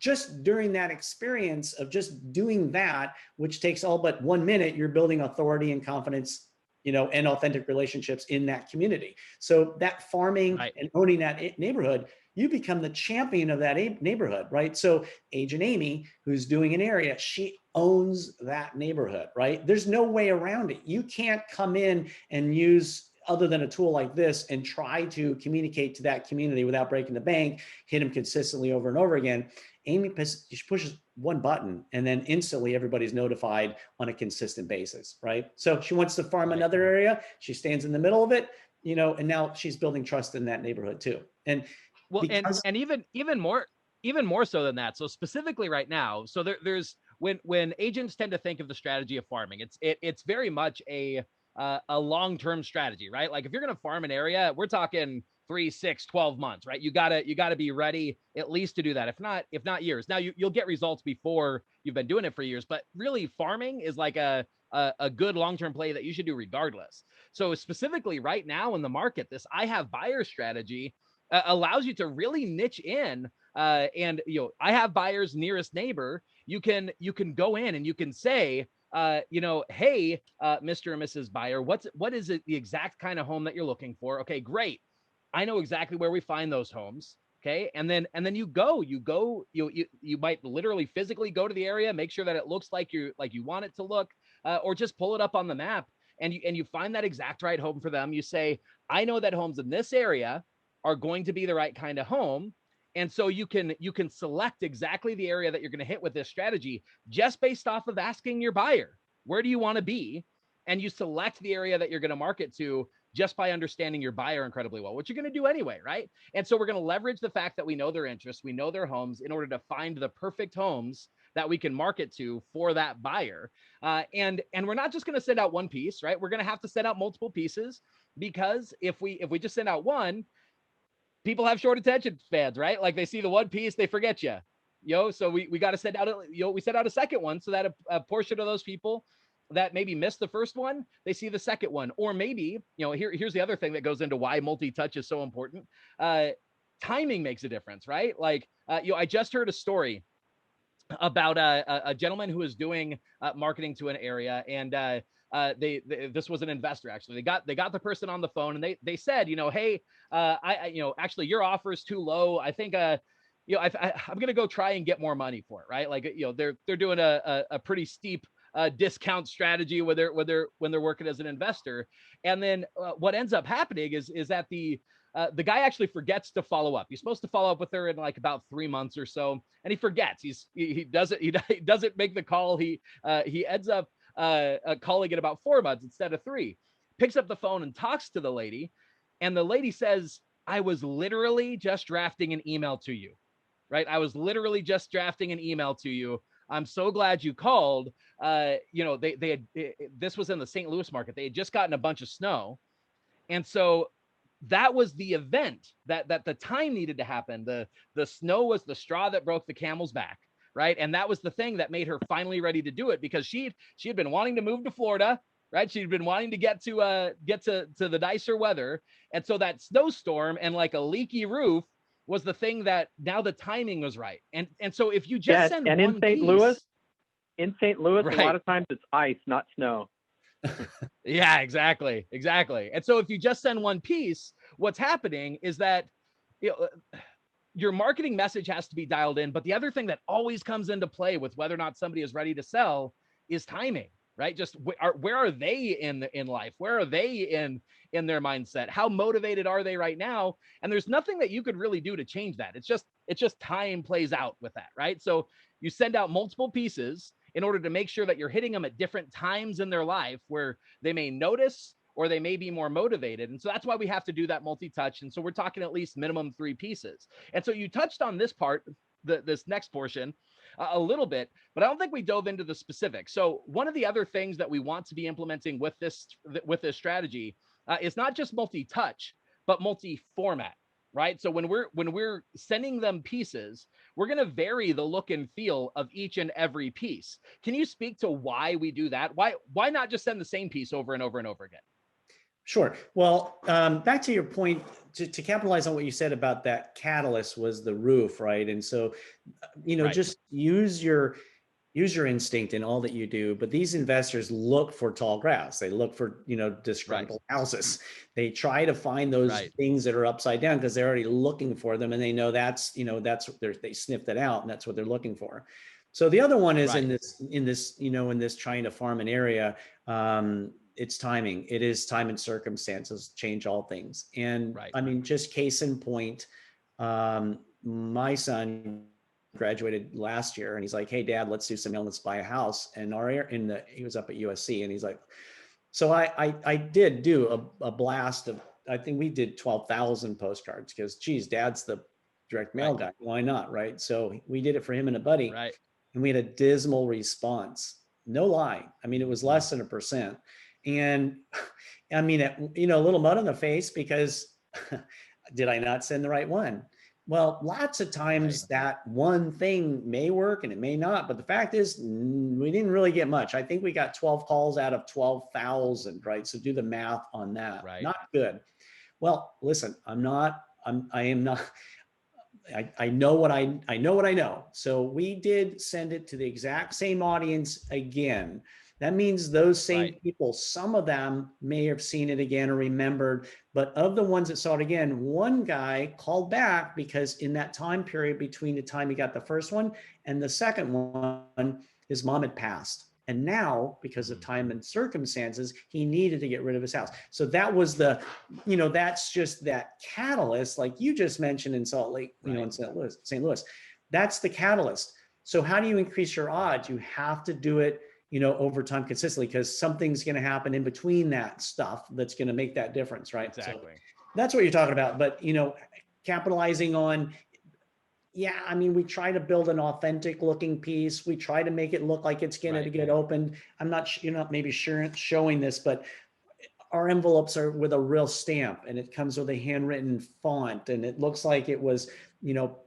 Speaker 1: that experience of just doing that, which takes all but 1 minute, you're building authority and confidence, and authentic relationships in that community. So that farming and owning that neighborhood, you become the champion of that neighborhood, right? So Agent Amy, who's doing an area, she owns that neighborhood, right? There's no way around it. You can't come in and use other than a tool like this and try to communicate to that community without breaking the bank, hit them consistently over and over again. Amy pushes one button and then instantly everybody's notified on a consistent basis, right? So she wants to farm another area. She stands in the middle of it, and now she's building trust in that neighborhood too. And
Speaker 2: well, and even more so than that. So specifically right now, so there's when agents tend to think of the strategy of farming, it's very much a long-term strategy, right? Like if you're going to farm an area, we're talking 3, 6, 12 months, right? You gotta be ready at least to do that. If not years. Now you'll get results before you've been doing it for years, but really farming is like a good long-term play that you should do regardless. So specifically right now in the market, this I have buyer strategy allows you to really niche in, and I have buyers nearest neighbor. You can go in and you can say, hey, Mr. and Mrs. Buyer, what is it, the exact kind of home that you're looking for? Okay, great. I know exactly where we find those homes. Okay. And then you might literally physically go to the area, make sure that it looks like you want it to look, or just pull it up on the map and you find that exact right home for them. You say, I know that homes in this area are going to be the right kind of home. And so you can select exactly the area that you're going to hit with this strategy just based off of asking your buyer, where do you want to be? And you select the area that you're going to market to just by understanding your buyer incredibly well, which you're going to do anyway, right? And so we're going to leverage the fact that we know their interests, we know their homes, in order to find the perfect homes that we can market to for that buyer. And we're not just going to send out one piece, right? We're going to have to send out multiple pieces, because if we just send out one, people have short attention spans, right? Like they see the one piece, they forget you. So we got to send out we send out a second one so that a portion of those people that maybe missed the first one, they see the second one. Or maybe, here's the other thing that goes into why multi-touch is so important. Timing makes a difference, right? Like, I just heard a story about a gentleman who was doing marketing to an area, and this was an investor. Actually, they got the person on the phone, and they said, hey, actually your offer is too low. I think I'm going to go try and get more money for it, right? Like, they're doing a pretty steep discount strategy when they're working as an investor. And then what ends up happening is that the guy actually forgets to follow up. He's supposed to follow up with her in like about 3 months or so, and he forgets. He doesn't make the call. He ends up calling it about 4 months instead of 3. Picks up the phone and talks to the lady, and the lady says, I was literally just drafting an email to you, right? I was literally just drafting an email to you. I'm so glad you called. This was in the St. Louis market. They had just gotten a bunch of snow. And so that was the event that the time needed to happen. The snow was the straw that broke the camel's back, right? And that was the thing that made her finally ready to do it, because she had been wanting to move to Florida, right? She'd been wanting to get to the nicer weather. And so that snowstorm and like a leaky roof was the thing that now the timing was right. And so if you just send
Speaker 3: and
Speaker 2: one
Speaker 3: in St.
Speaker 2: piece,
Speaker 3: Louis, a
Speaker 2: right,
Speaker 3: lot of times it's ice, not snow.
Speaker 2: yeah, exactly. And so if you just send one piece, what's happening is that, you know, your marketing message has to be dialed in. But the other thing that always comes into play with whether or not somebody is ready to sell is timing, right? Just where are they in life? Where are they in their mindset? How motivated are they right now? And there's nothing that you could really do to change that. It's just time plays out with that, right? So you send out multiple pieces in order to make sure that you're hitting them at different times in their life where they may notice or they may be more motivated. And so that's why we have to do that multi-touch. And so we're talking at least minimum 3 pieces. And so you touched on this part, this next portion, a little bit, but I don't think we dove into the specifics. So one of the other things that we want to be implementing with this strategy is not just multi-touch, but multi-format, right? So when we're sending them pieces, we're going to vary the look and feel of each and every piece. Can you speak to why we do that? Why not just send the same piece over and over and over again?
Speaker 1: Sure. Well, back to your point, to capitalize on what you said about that catalyst was the roof, right? And so,
Speaker 2: Right.
Speaker 1: just use your instinct in all that you do. But these investors look for tall grass. They look for, disgruntled houses. They try to find those things that are upside down because they're already looking for them. And they know that's they sniffed it out and that's what they're looking for. So the other one is in this trying to farm an area, it's timing. It is time and circumstances change all things. And I mean, just case in point, my son graduated last year and he's like, hey dad, let's do some mail, let's buy a house. And he was up at USC and he's like, so I did do a blast of, I think we did 12,000 postcards because geez, dad's the direct mail guy. Why not? Right. So we did it for him and a buddy.
Speaker 2: Right.
Speaker 1: And we had a dismal response. No lie. I mean, it was less than 1%. And I mean, a little mud on the face because did I not send the right one? Well, lots of times that one thing may work and it may not, but the fact is we didn't really get much. I think we got 12 calls out of 12,000, right? So do the math on that.
Speaker 2: Right.
Speaker 1: Not good. Well, listen, I know what I know. So we did send it to the exact same audience again. That means those same people, some of them may have seen it again or remembered, but of the ones that saw it again, one guy called back because in that time period between the time he got the first one and the second one, his mom had passed. And now, because of time and circumstances, he needed to get rid of his house. So that was that's just that catalyst, like you just mentioned in Salt Lake, in St. Louis. That's the catalyst. So how do you increase your odds? You have to do it over time consistently because something's going to happen in between that stuff that's going to make that difference, right?
Speaker 2: Exactly.
Speaker 1: So that's what you're talking about. But, capitalizing on, I mean, we try to build an authentic looking piece. We try to make it look like it's going to get opened. I'm not, maybe showing this, but our envelopes are with a real stamp and it comes with a handwritten font and it looks like it was,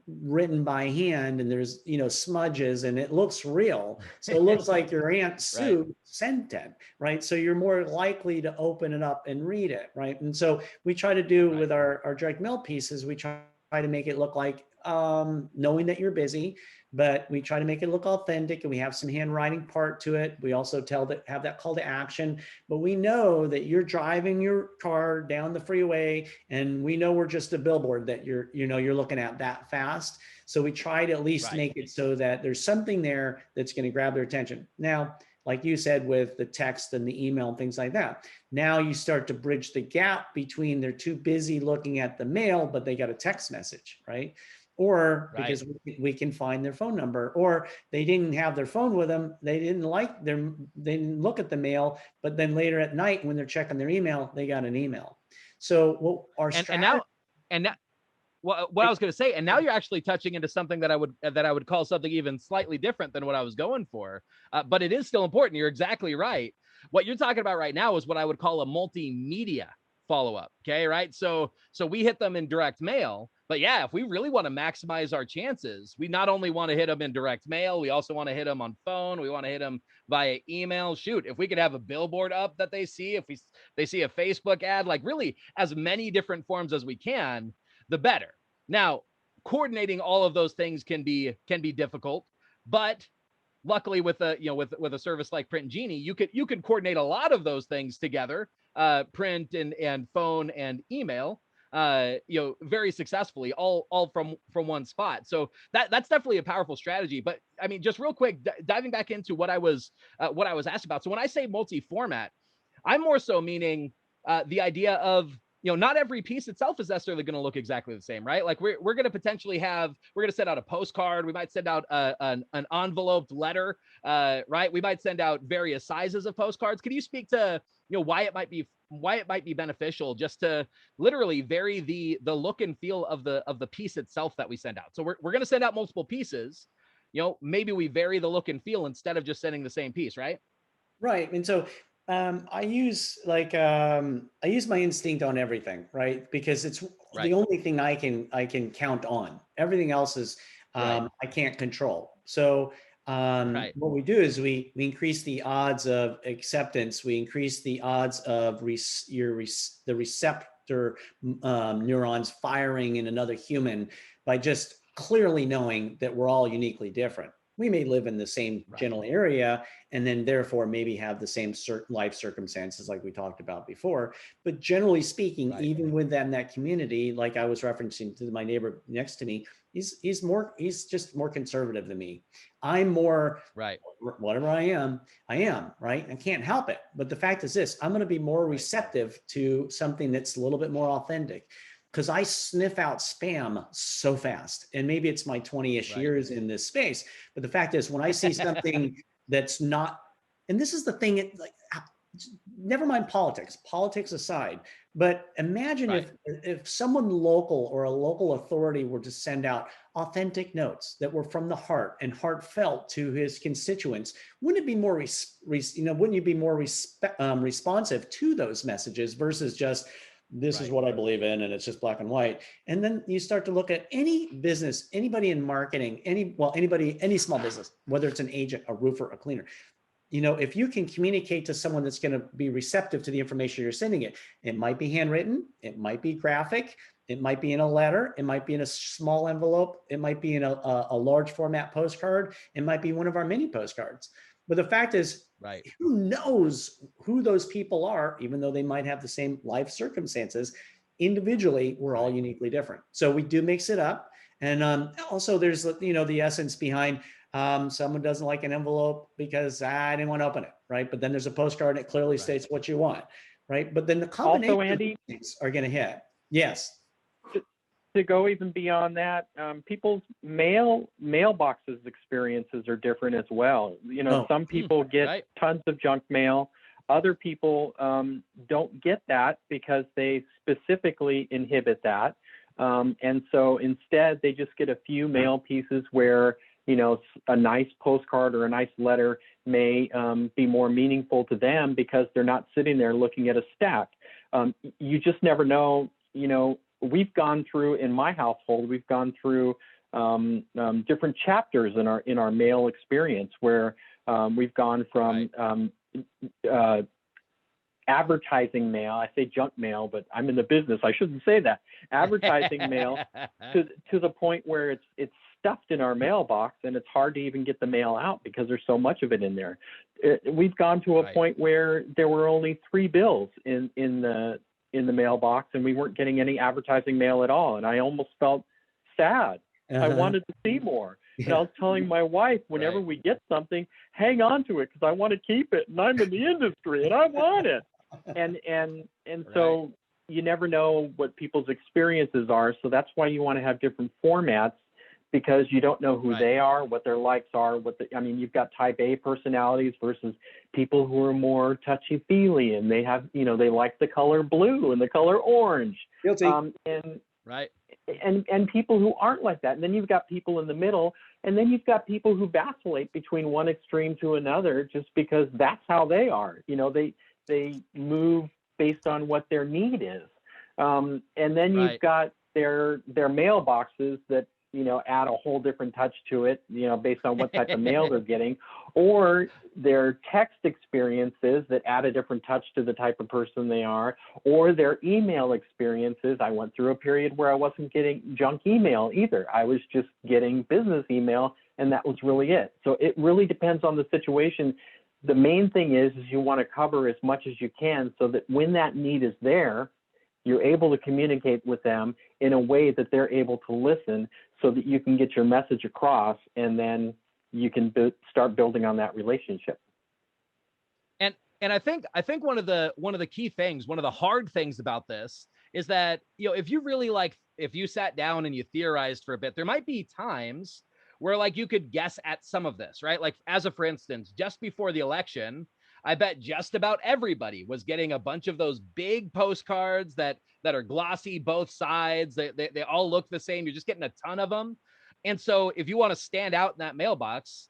Speaker 1: written by hand and there's, smudges and it looks real. So it looks like your Aunt Sue sent it, right? So you're more likely to open it up and read it, right? And so we try to do with our direct mail pieces, we try to make it look like, knowing that you're busy, but we try to make it look authentic and we have some handwriting part to it. We also have that call to action, but we know that you're driving your car down the freeway and we know we're just a billboard that you're looking at that fast. So we try to at least make it so that there's something there that's going to grab their attention. Now, like you said, with the text and the email and things like that, now you start to bridge the gap between they're too busy looking at the mail, but they got a text message, right? Or because we can find their phone number, or they didn't have their phone with them. They didn't they didn't look at the mail, but then later at night when they're checking their email, they got an email. So our strategy.
Speaker 2: What I was going to say, and now you're actually touching into something that I would call something even slightly different than what I was going for, but it is still important. You're exactly right. What you're talking about right now is what I would call a multimedia follow-up. Okay, right? So we hit them in direct mail, But yeah, if we really want to maximize our chances, we not only want to hit them in direct mail, we also want to hit them on phone. We want to hit them via email. Shoot, if we could have a billboard up that they see, if they see a Facebook ad, like really as many different forms as we can, the better. Now, coordinating all of those things can be difficult, but luckily with a with a service like Print Genie, you could coordinate a lot of those things together, print and phone and email, very successfully, all from one spot. So that's definitely a powerful strategy. But I mean, just real quick, diving back into what I was asked about. So when I say multi-format, I'm more so meaning the idea of, not every piece itself is necessarily going to look exactly the same, right? Like we're going to potentially we're going to send out a postcard. We might send out an enveloped letter, right? We might send out various sizes of postcards. Can you speak to, why it might be beneficial just to literally vary the look and feel of the piece itself that we send out? So we're going to send out multiple pieces. Maybe we vary the look and feel instead of just sending the same piece, right?
Speaker 1: Right. And so I use my instinct on everything, right? Because it's the only thing I can count on. Everything else is I can't control. So what we do is we increase the odds of acceptance. We increase the odds of the receptor neurons firing in another human by just clearly knowing that we're all uniquely different. We may live in the same general area and then therefore maybe have the same life circumstances like we talked about before. But generally speaking, even within that community, like I was referencing to my neighbor next to me, he's just more conservative than me. I'm more, whatever I am, right? I can't help it. But the fact is this, I'm going to be more receptive to something that's a little bit more authentic, because I sniff out spam so fast. And maybe it's my 20-ish years in this space. But the fact is, when I see something that's not, and this is the thing, never mind politics aside, but imagine if someone local or a local authority were to send out authentic notes that were from the heart and heartfelt to his constituents, wouldn't it be more, wouldn't you be more responsive to those messages versus just, this is what I believe in, and it's just black and white. And then you start to look at any business, anybody in marketing, any small business, whether it's an agent, a roofer, a cleaner. If you can communicate to someone that's going to be receptive to the information you're sending it might be handwritten, it might be graphic, it might be in a letter, it might be in a small envelope, it might be in a large format postcard, it might be one of our mini postcards. But the fact is, who knows who those people are, even though they might have the same life circumstances. Individually, we're all uniquely different. So we do mix it up. And also there's, the essence behind someone doesn't like an envelope because I didn't want to open it, right? But then there's a postcard and it clearly states what you want, right? But then the combination
Speaker 3: also, Andy,
Speaker 1: of things are going to hit. Yes.
Speaker 3: To go even beyond that, people's mailboxes experiences are different as well. Some people get tons of junk mail. Other people don't get that because they specifically inhibit that. And so instead, they just get a few mail pieces where, a nice postcard or a nice letter may be more meaningful to them because they're not sitting there looking at a stack. You just never know, we've gone through, in my household, we've gone through different chapters in our mail experience where we've gone from advertising mail. I say junk mail, but I'm in the business. I shouldn't say that. Advertising mail to the point where it's stuffed in our mailbox and it's hard to even get the mail out because there's so much of it in there. We've gone to a point where there were only 3 bills in the mailbox and we weren't getting any advertising mail at all. And I almost felt sad. I wanted to see more. And I was telling my wife, whenever we get something, hang on to it because I want to keep it. And I'm in the industry and I want it. And so you never know what people's experiences are. So that's why you want to have different formats, because you don't know who they are, what their likes are, you've got type A personalities versus people who are more touchy-feely and they have, they like the color blue and the color orange.
Speaker 1: Guilty.
Speaker 3: And people who aren't like that. And then you've got people in the middle, and then you've got people who vacillate between one extreme to another just because that's how they are. They move based on what their need is. And then you've got their mailboxes that, you know, add a whole different touch to it, you know, based on what type of mail they're getting, or their text experiences that add a different touch to the type of person they are, or their email experiences. I went through a period where I wasn't getting junk email either. I was just getting business email, and that was really it. So it really depends on the situation. The main thing is you want to cover as much as you can so that when that need is there, you're able to communicate with them in a way that they're able to listen so that you can get your message across, and then you can start building on that relationship.
Speaker 2: And I think one of the key things, one of the hard things about this is that, you know, if you sat down and you theorized for a bit, there might be times where like you could guess at some of this, right? Like for instance, just before the election, I bet just about everybody was getting a bunch of those big postcards that are glossy both sides. They all look the same. You're just getting a ton of them. And so if you want to stand out in that mailbox,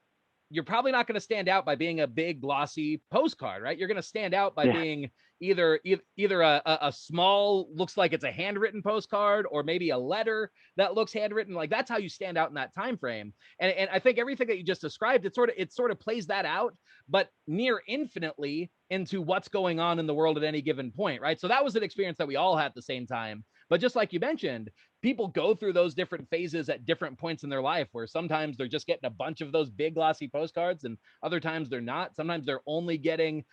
Speaker 2: you're probably not going to stand out by being a big glossy postcard, right? You're going to stand out by being either a small, looks like it's a handwritten postcard, or maybe a letter that looks handwritten. Like that's how you stand out in that time frame. And I think everything that you just described, it sort of plays that out, but near infinitely into what's going on in the world at any given point, right? So that was an experience that we all had at the same time. But just like you mentioned, people go through those different phases at different points in their life, where sometimes they're just getting a bunch of those big glossy postcards, and other times they're not. Sometimes they're only getting,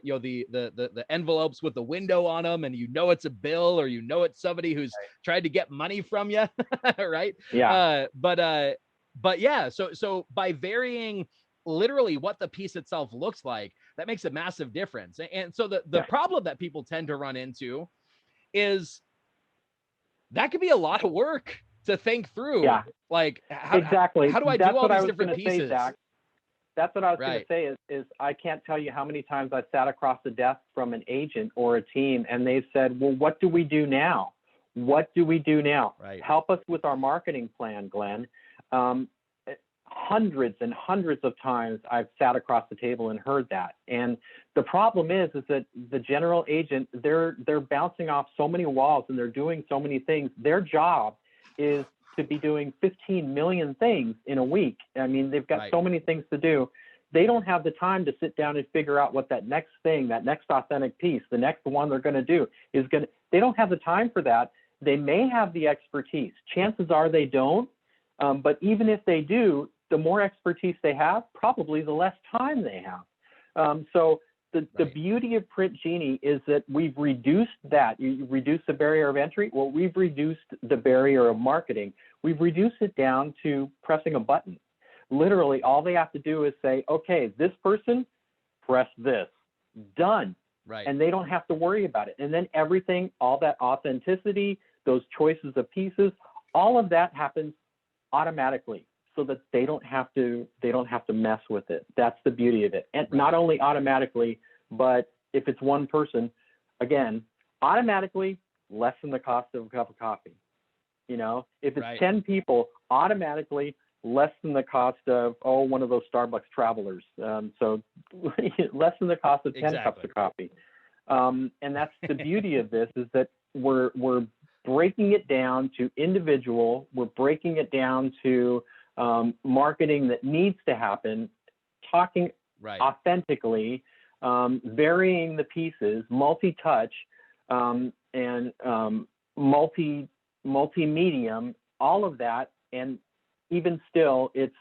Speaker 2: you know, the envelopes with the window on them, and you know it's a bill, or you know it's somebody who's tried to get money from you, right?
Speaker 3: Yeah.
Speaker 2: But yeah, so by varying literally what the piece itself looks like, that makes a massive difference. And so the problem that people tend to run into is that could be a lot of work to think through.
Speaker 3: Yeah,
Speaker 2: like
Speaker 3: exactly.
Speaker 2: How do I do all these different pieces?
Speaker 3: Zach. That's what I was going to say is I can't tell you how many times I sat across the desk from an agent or a team, and they said, well, what do we do now? What do we do now?
Speaker 2: Right.
Speaker 3: Help us with our marketing plan, Glenn. Hundreds and hundreds of times I've sat across the table and heard that. And the problem is that the general agent, they're bouncing off so many walls, and they're doing so many things. Their job is to be doing 15 million things in a week. I mean, they've got so many things to do. They don't have the time to sit down and figure out what that next thing, that next authentic piece, the next one they're going to do is going to, they don't have the time for that. They may have the expertise. Chances are they don't. But even if they do, the more expertise they have, probably the less time they have. So the beauty of Print Genie is that we've reduced that. You reduce the barrier of entry. Well, we've reduced the barrier of marketing. We've reduced it down to pressing a button. Literally, all they have to do is say, okay, this person, press this, done.
Speaker 2: Right.
Speaker 3: And they don't have to worry about it. And then everything, all that authenticity, those choices of pieces, all of that happens automatically, so that they don't have to mess with it. That's the beauty of it. And not only automatically, but if it's one person, again, automatically lessen the cost of a cup of coffee. You know, if it's 10 people, automatically less than the cost of one of those Starbucks travelers. So less than the cost of 10 cups of coffee. And that's the beauty of this, is that we're breaking it down to individual. We're breaking it down to marketing that needs to happen, talking authentically, varying the pieces, multi-touch, and multi-medium, all of that. And even still, it's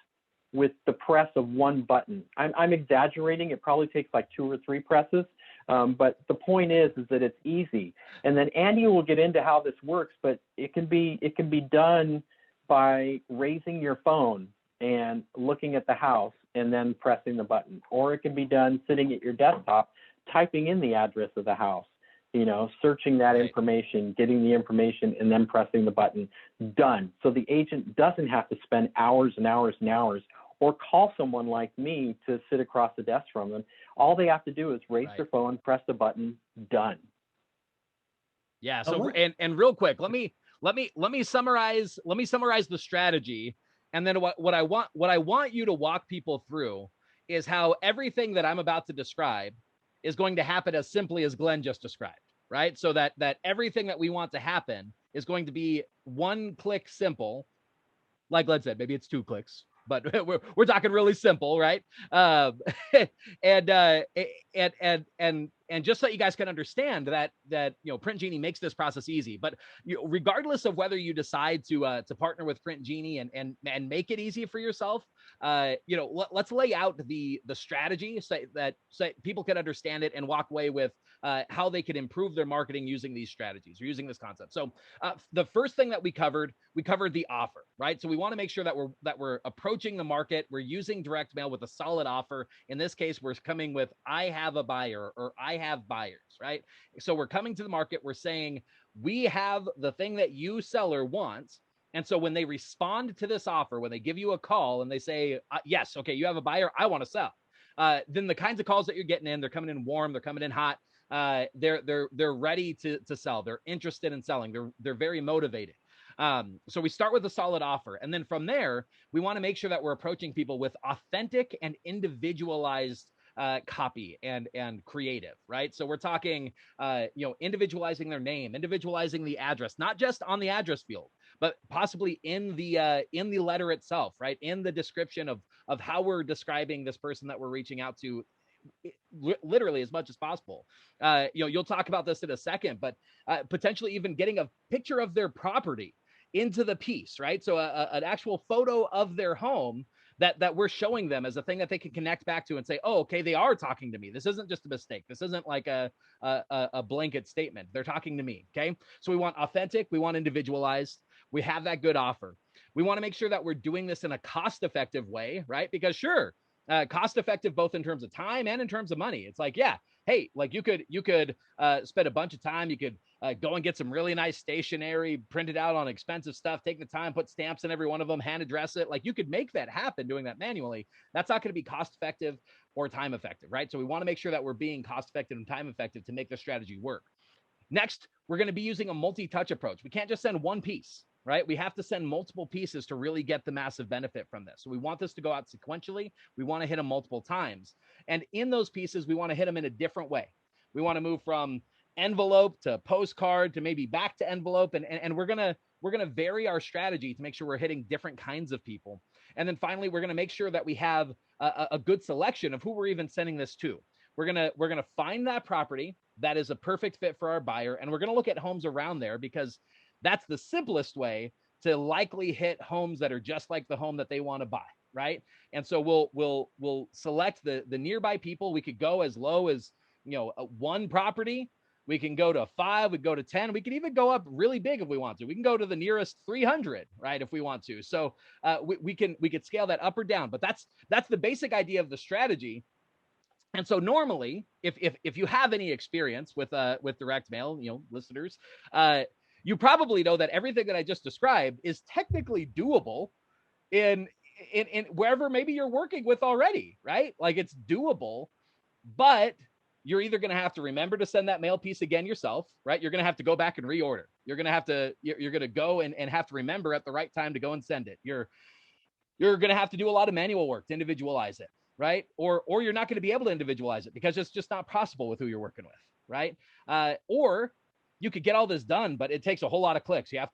Speaker 3: with the press of one button. I'm exaggerating. It probably takes like 2 or 3 presses. But the point is that it's easy. And then Andy will get into how this works, but it can be done by raising your phone and looking at the house and then pressing the button. Or it can be done sitting at your desktop, typing in the address of the house, you know, searching that information, getting the information, and then pressing the button, done. So the agent doesn't have to spend hours and hours and hours, or call someone like me to sit across the desk from them. All they have to do is raise their phone, press the button, done.
Speaker 2: Yeah. So and real quick, let me summarize the strategy, and then what I want you to walk people through is how everything that I'm about to describe is going to happen as simply as Glenn just described. right? So that everything that we want to happen is going to be one click simple. Like Glenn said, maybe it's 2 clicks, but we're talking really simple, right? And just so you guys can understand that Print Genie makes this process easy. But regardless of whether you decide to partner with Print Genie and make it easy for yourself, let's lay out the strategy so that people can understand it and walk away with how they can improve their marketing using these strategies or using this concept. So the first thing that we covered the offer, right? So we want to make sure that we're approaching the market. We're using direct mail with a solid offer. In this case, we're coming with I have a buyer or I have buyers, right? So we're coming to the market. We're saying we have the thing that you seller wants. And so when they respond to this offer, when they give you a call and they say, yes, okay, you have a buyer, I want to sell. Then the kinds of calls that you're getting in, they're coming in warm, they're coming in hot. They're ready to sell. They're interested in selling. They're very motivated. So we start with a solid offer. And then from there, we want to make sure that we're approaching people with authentic and individualized copy and creative, right? So we're talking, individualizing their name, individualizing the address, not just on the address field, but possibly in the letter itself, right? In the description of how we're describing this person that we're reaching out to, literally as much as possible. You'll talk about this in a second, but potentially even getting a picture of their property into the piece, right? So an actual photo of their home that we're showing them as a thing that they can connect back to and say, oh, okay, they are talking to me. This isn't just a mistake. This isn't like a blanket statement. They're talking to me, okay? So we want authentic, we want individualized, we have that good offer. We want to make sure that we're doing this in a cost-effective way, right? Because sure, cost-effective both in terms of time and in terms of money. It's like, yeah, hey, like you could spend a bunch of time. You could go and get some really nice stationery, print it out on expensive stuff, take the time, put stamps in every one of them, hand address it. Like you could make that happen doing that manually. That's not going to be cost-effective or time-effective, right? So we want to make sure that we're being cost-effective and time-effective to make the strategy work. Next, we're going to be using a multi-touch approach. We can't just send one piece, right? We have to send multiple pieces to really get the massive benefit from this. So we want this to go out sequentially. We want to hit them multiple times. And in those pieces, we want to hit them in a different way. We want to move from envelope to postcard to maybe back to envelope. And we're going to vary our strategy to make sure we're hitting different kinds of people. And then finally, we're going to make sure that we have a good selection of who we're even sending this to. We're going to find that property that is a perfect fit for our buyer. And we're going to look at homes around there because that's the simplest way to likely hit homes that are just like the home that they want to buy, right? And so we'll select the nearby people. We could go as low as, one property. We can go to 5, we go to 10. We can even go up really big if we want to. We can go to the nearest 300, right? If we want to. So we could scale that up or down, but that's the basic idea of the strategy. And so normally, if you have any experience with direct mail, listeners, you probably know that everything that I just described is technically doable in wherever maybe you're working with already, right? Like it's doable, but you're either going to have to remember to send that mail piece again yourself, right? You're going to have to go back and reorder. You're going to go and have to remember at the right time to go and send it. You're going to have to do a lot of manual work to individualize it, right? Or you're not going to be able to individualize it because it's just not possible with who you're working with, right? Or you could get all this done, but it takes a whole lot of clicks. You have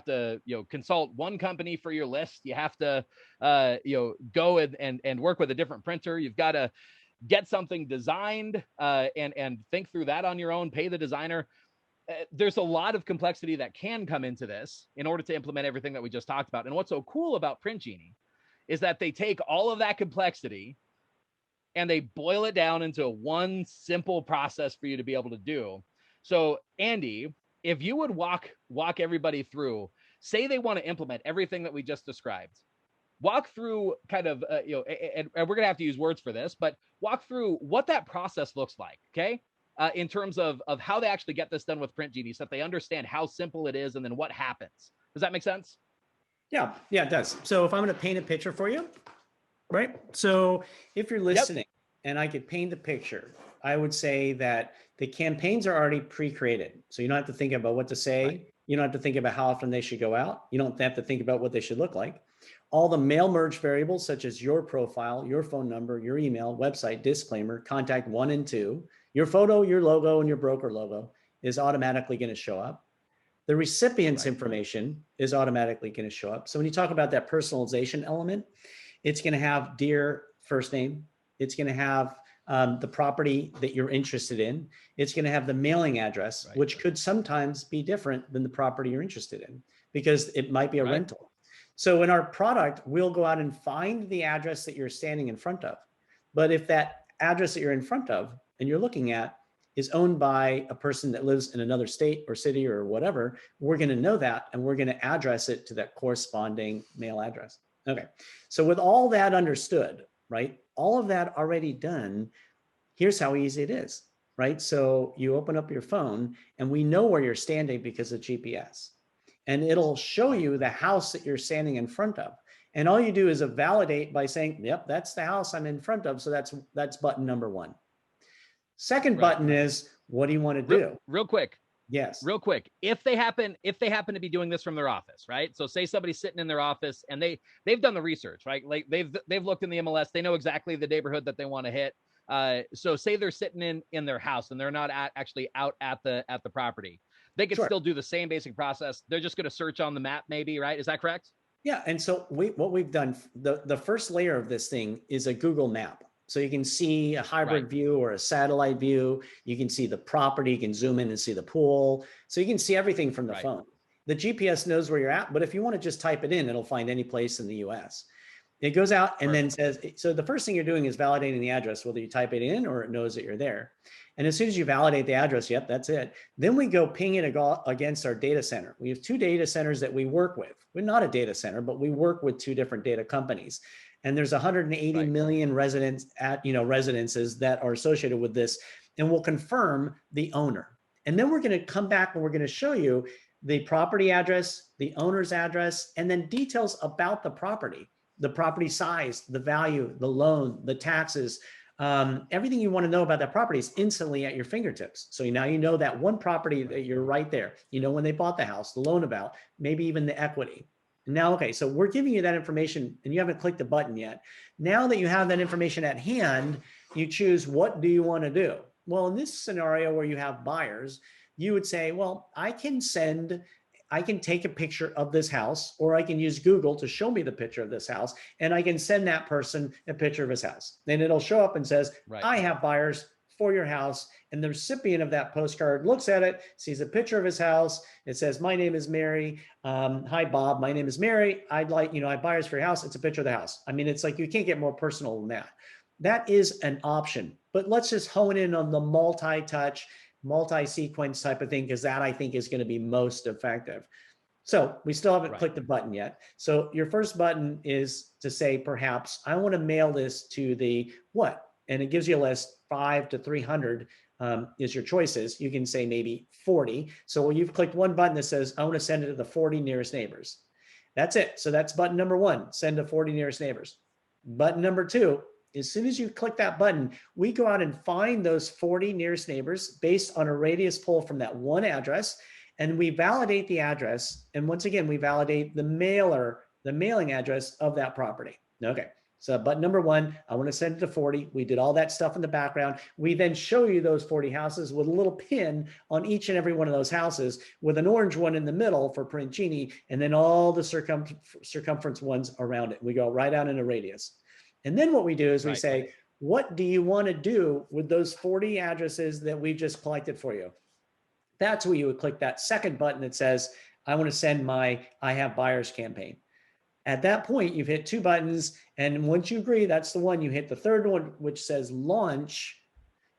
Speaker 2: to consult one company for your list. You have to go and work with a different printer. You've got to get something designed and think through that on your own, pay the designer. There's a lot of complexity that can come into this in order to implement everything that we just talked about. And what's so cool about Print Genie is that they take all of that complexity and they boil it down into one simple process for you to be able to do. So Andy, if you would walk everybody through, say they want to implement everything that we just described, walk through kind of, and we're going to have to use words for this, but walk through what that process looks like, okay? In terms of how they actually get this done with Print Genie so that they understand how simple it is and then what happens. Does that make sense?
Speaker 1: Yeah, it does. So if I'm going to paint a picture for you, right? So if you're listening and I could paint a picture, I would say that the campaigns are already pre-created. So you don't have to think about what to say. Right. You don't have to think about how often they should go out. You don't have to think about what they should look like. All the mail merge variables, such as your profile, your phone number, your email, website, disclaimer, contact 1 and 2, your photo, your logo, and your broker logo, is automatically going to show up. The recipient's information is automatically going to show up. So when you talk about that personalization element, it's going to have dear first name. It's going to have the property that you're interested in. It's going to have the mailing address, which could sometimes be different than the property you're interested in because it might be a rental. So in our product, we'll go out and find the address that you're standing in front of. But if that address that you're in front of and you're looking at is owned by a person that lives in another state or city or whatever, we're going to know that and we're going to address it to that corresponding mail address. Okay. So with all that understood, right? All of that already done, here's how easy it is, right? So you open up your phone and we know where you're standing because of GPS. And it'll show you the house that you're standing in front of. And all you do is validate by saying, yep, that's the house I'm in front of. So that's button number one. Second button is, what do you want to do?
Speaker 2: Real quick.
Speaker 1: Yes.
Speaker 2: Real quick. If they happen to be doing this from their office, right? So say somebody's sitting in their office and they've done the research, right? Like they've looked in the MLS, they know exactly the neighborhood that they want to hit. So say they're sitting in their house and they're not actually out at the property. They can still do the same basic process. They're just going to search on the map, maybe, right? Is that correct?
Speaker 1: Yeah. And so what we've done, the first layer of this thing is a Google map. So you can see a hybrid view or a satellite view. You can see the property. You can zoom in and see the pool. So you can see everything from the phone. The GPS knows where you're at, but if you want to just type it in, it'll find any place in the US. It goes out and then says, so the first thing you're doing is validating the address, whether you type it in or it knows that you're there. And as soon as you validate the address, yep, that's it. Then we go ping it against our data center. We have 2 data centers that we work with. We're not a data center, but we work with 2 different data companies. And there's 180 million residences that are associated with this. And we'll confirm the owner. And then we're going to come back and we're going to show you the property address, the owner's address, and then details about the property size, the value, the loan, the taxes, everything you want to know about that property is instantly at your fingertips. So now you know that one property that you're right there. You know when they bought the house, the loan amount, maybe even the equity. Now, okay, so we're giving you that information and you haven't clicked the button yet. Now that you have that information at hand, you choose what do you want to do? Well, in this scenario where you have buyers, you would say, well, I can take a picture of this house, or I can use Google to show me the picture of this house, and I can send that person a picture of his house. Then it'll show up and says, I have buyers for your house. And the recipient of that postcard looks at it, sees a picture of his house. It says, my name is Mary. Hi, Bob. My name is Mary. I have buyers for your house. It's a picture of the house. I mean, it's like, you can't get more personal than that. That is an option, but let's just hone in on the multi-touch, multi-sequence type of thing, because that I think is going to be most effective. So we still haven't clicked the button yet. So your first button is to say, perhaps I want to mail this to the what? And it gives you a list, 5 to 300 is your choices. You can say maybe 40. So you've clicked one button that says, I want to send it to the 40 nearest neighbors. That's it. So that's button number 1, send to 40 nearest neighbors. Button number 2, as soon as you click that button, we go out and find those 40 nearest neighbors based on a radius pull from that one address. And we validate the address. And once again, we validate the mailing address of that property. Okay. So button number 1, I want to send it to 40. We did all that stuff in the background. We then show you those 40 houses with a little pin on each and every one of those houses with an orange one in the middle for Print Genie, and then all the circumference ones around it. We go right out in a radius. And then what we do is we say, what do you want to do with those 40 addresses that we've just collected for you? That's where you would click that second button that says, I want to send my I Have Buyers campaign. At that point, you've hit 2 buttons. And once you agree, that's the one. You hit the third one, which says launch.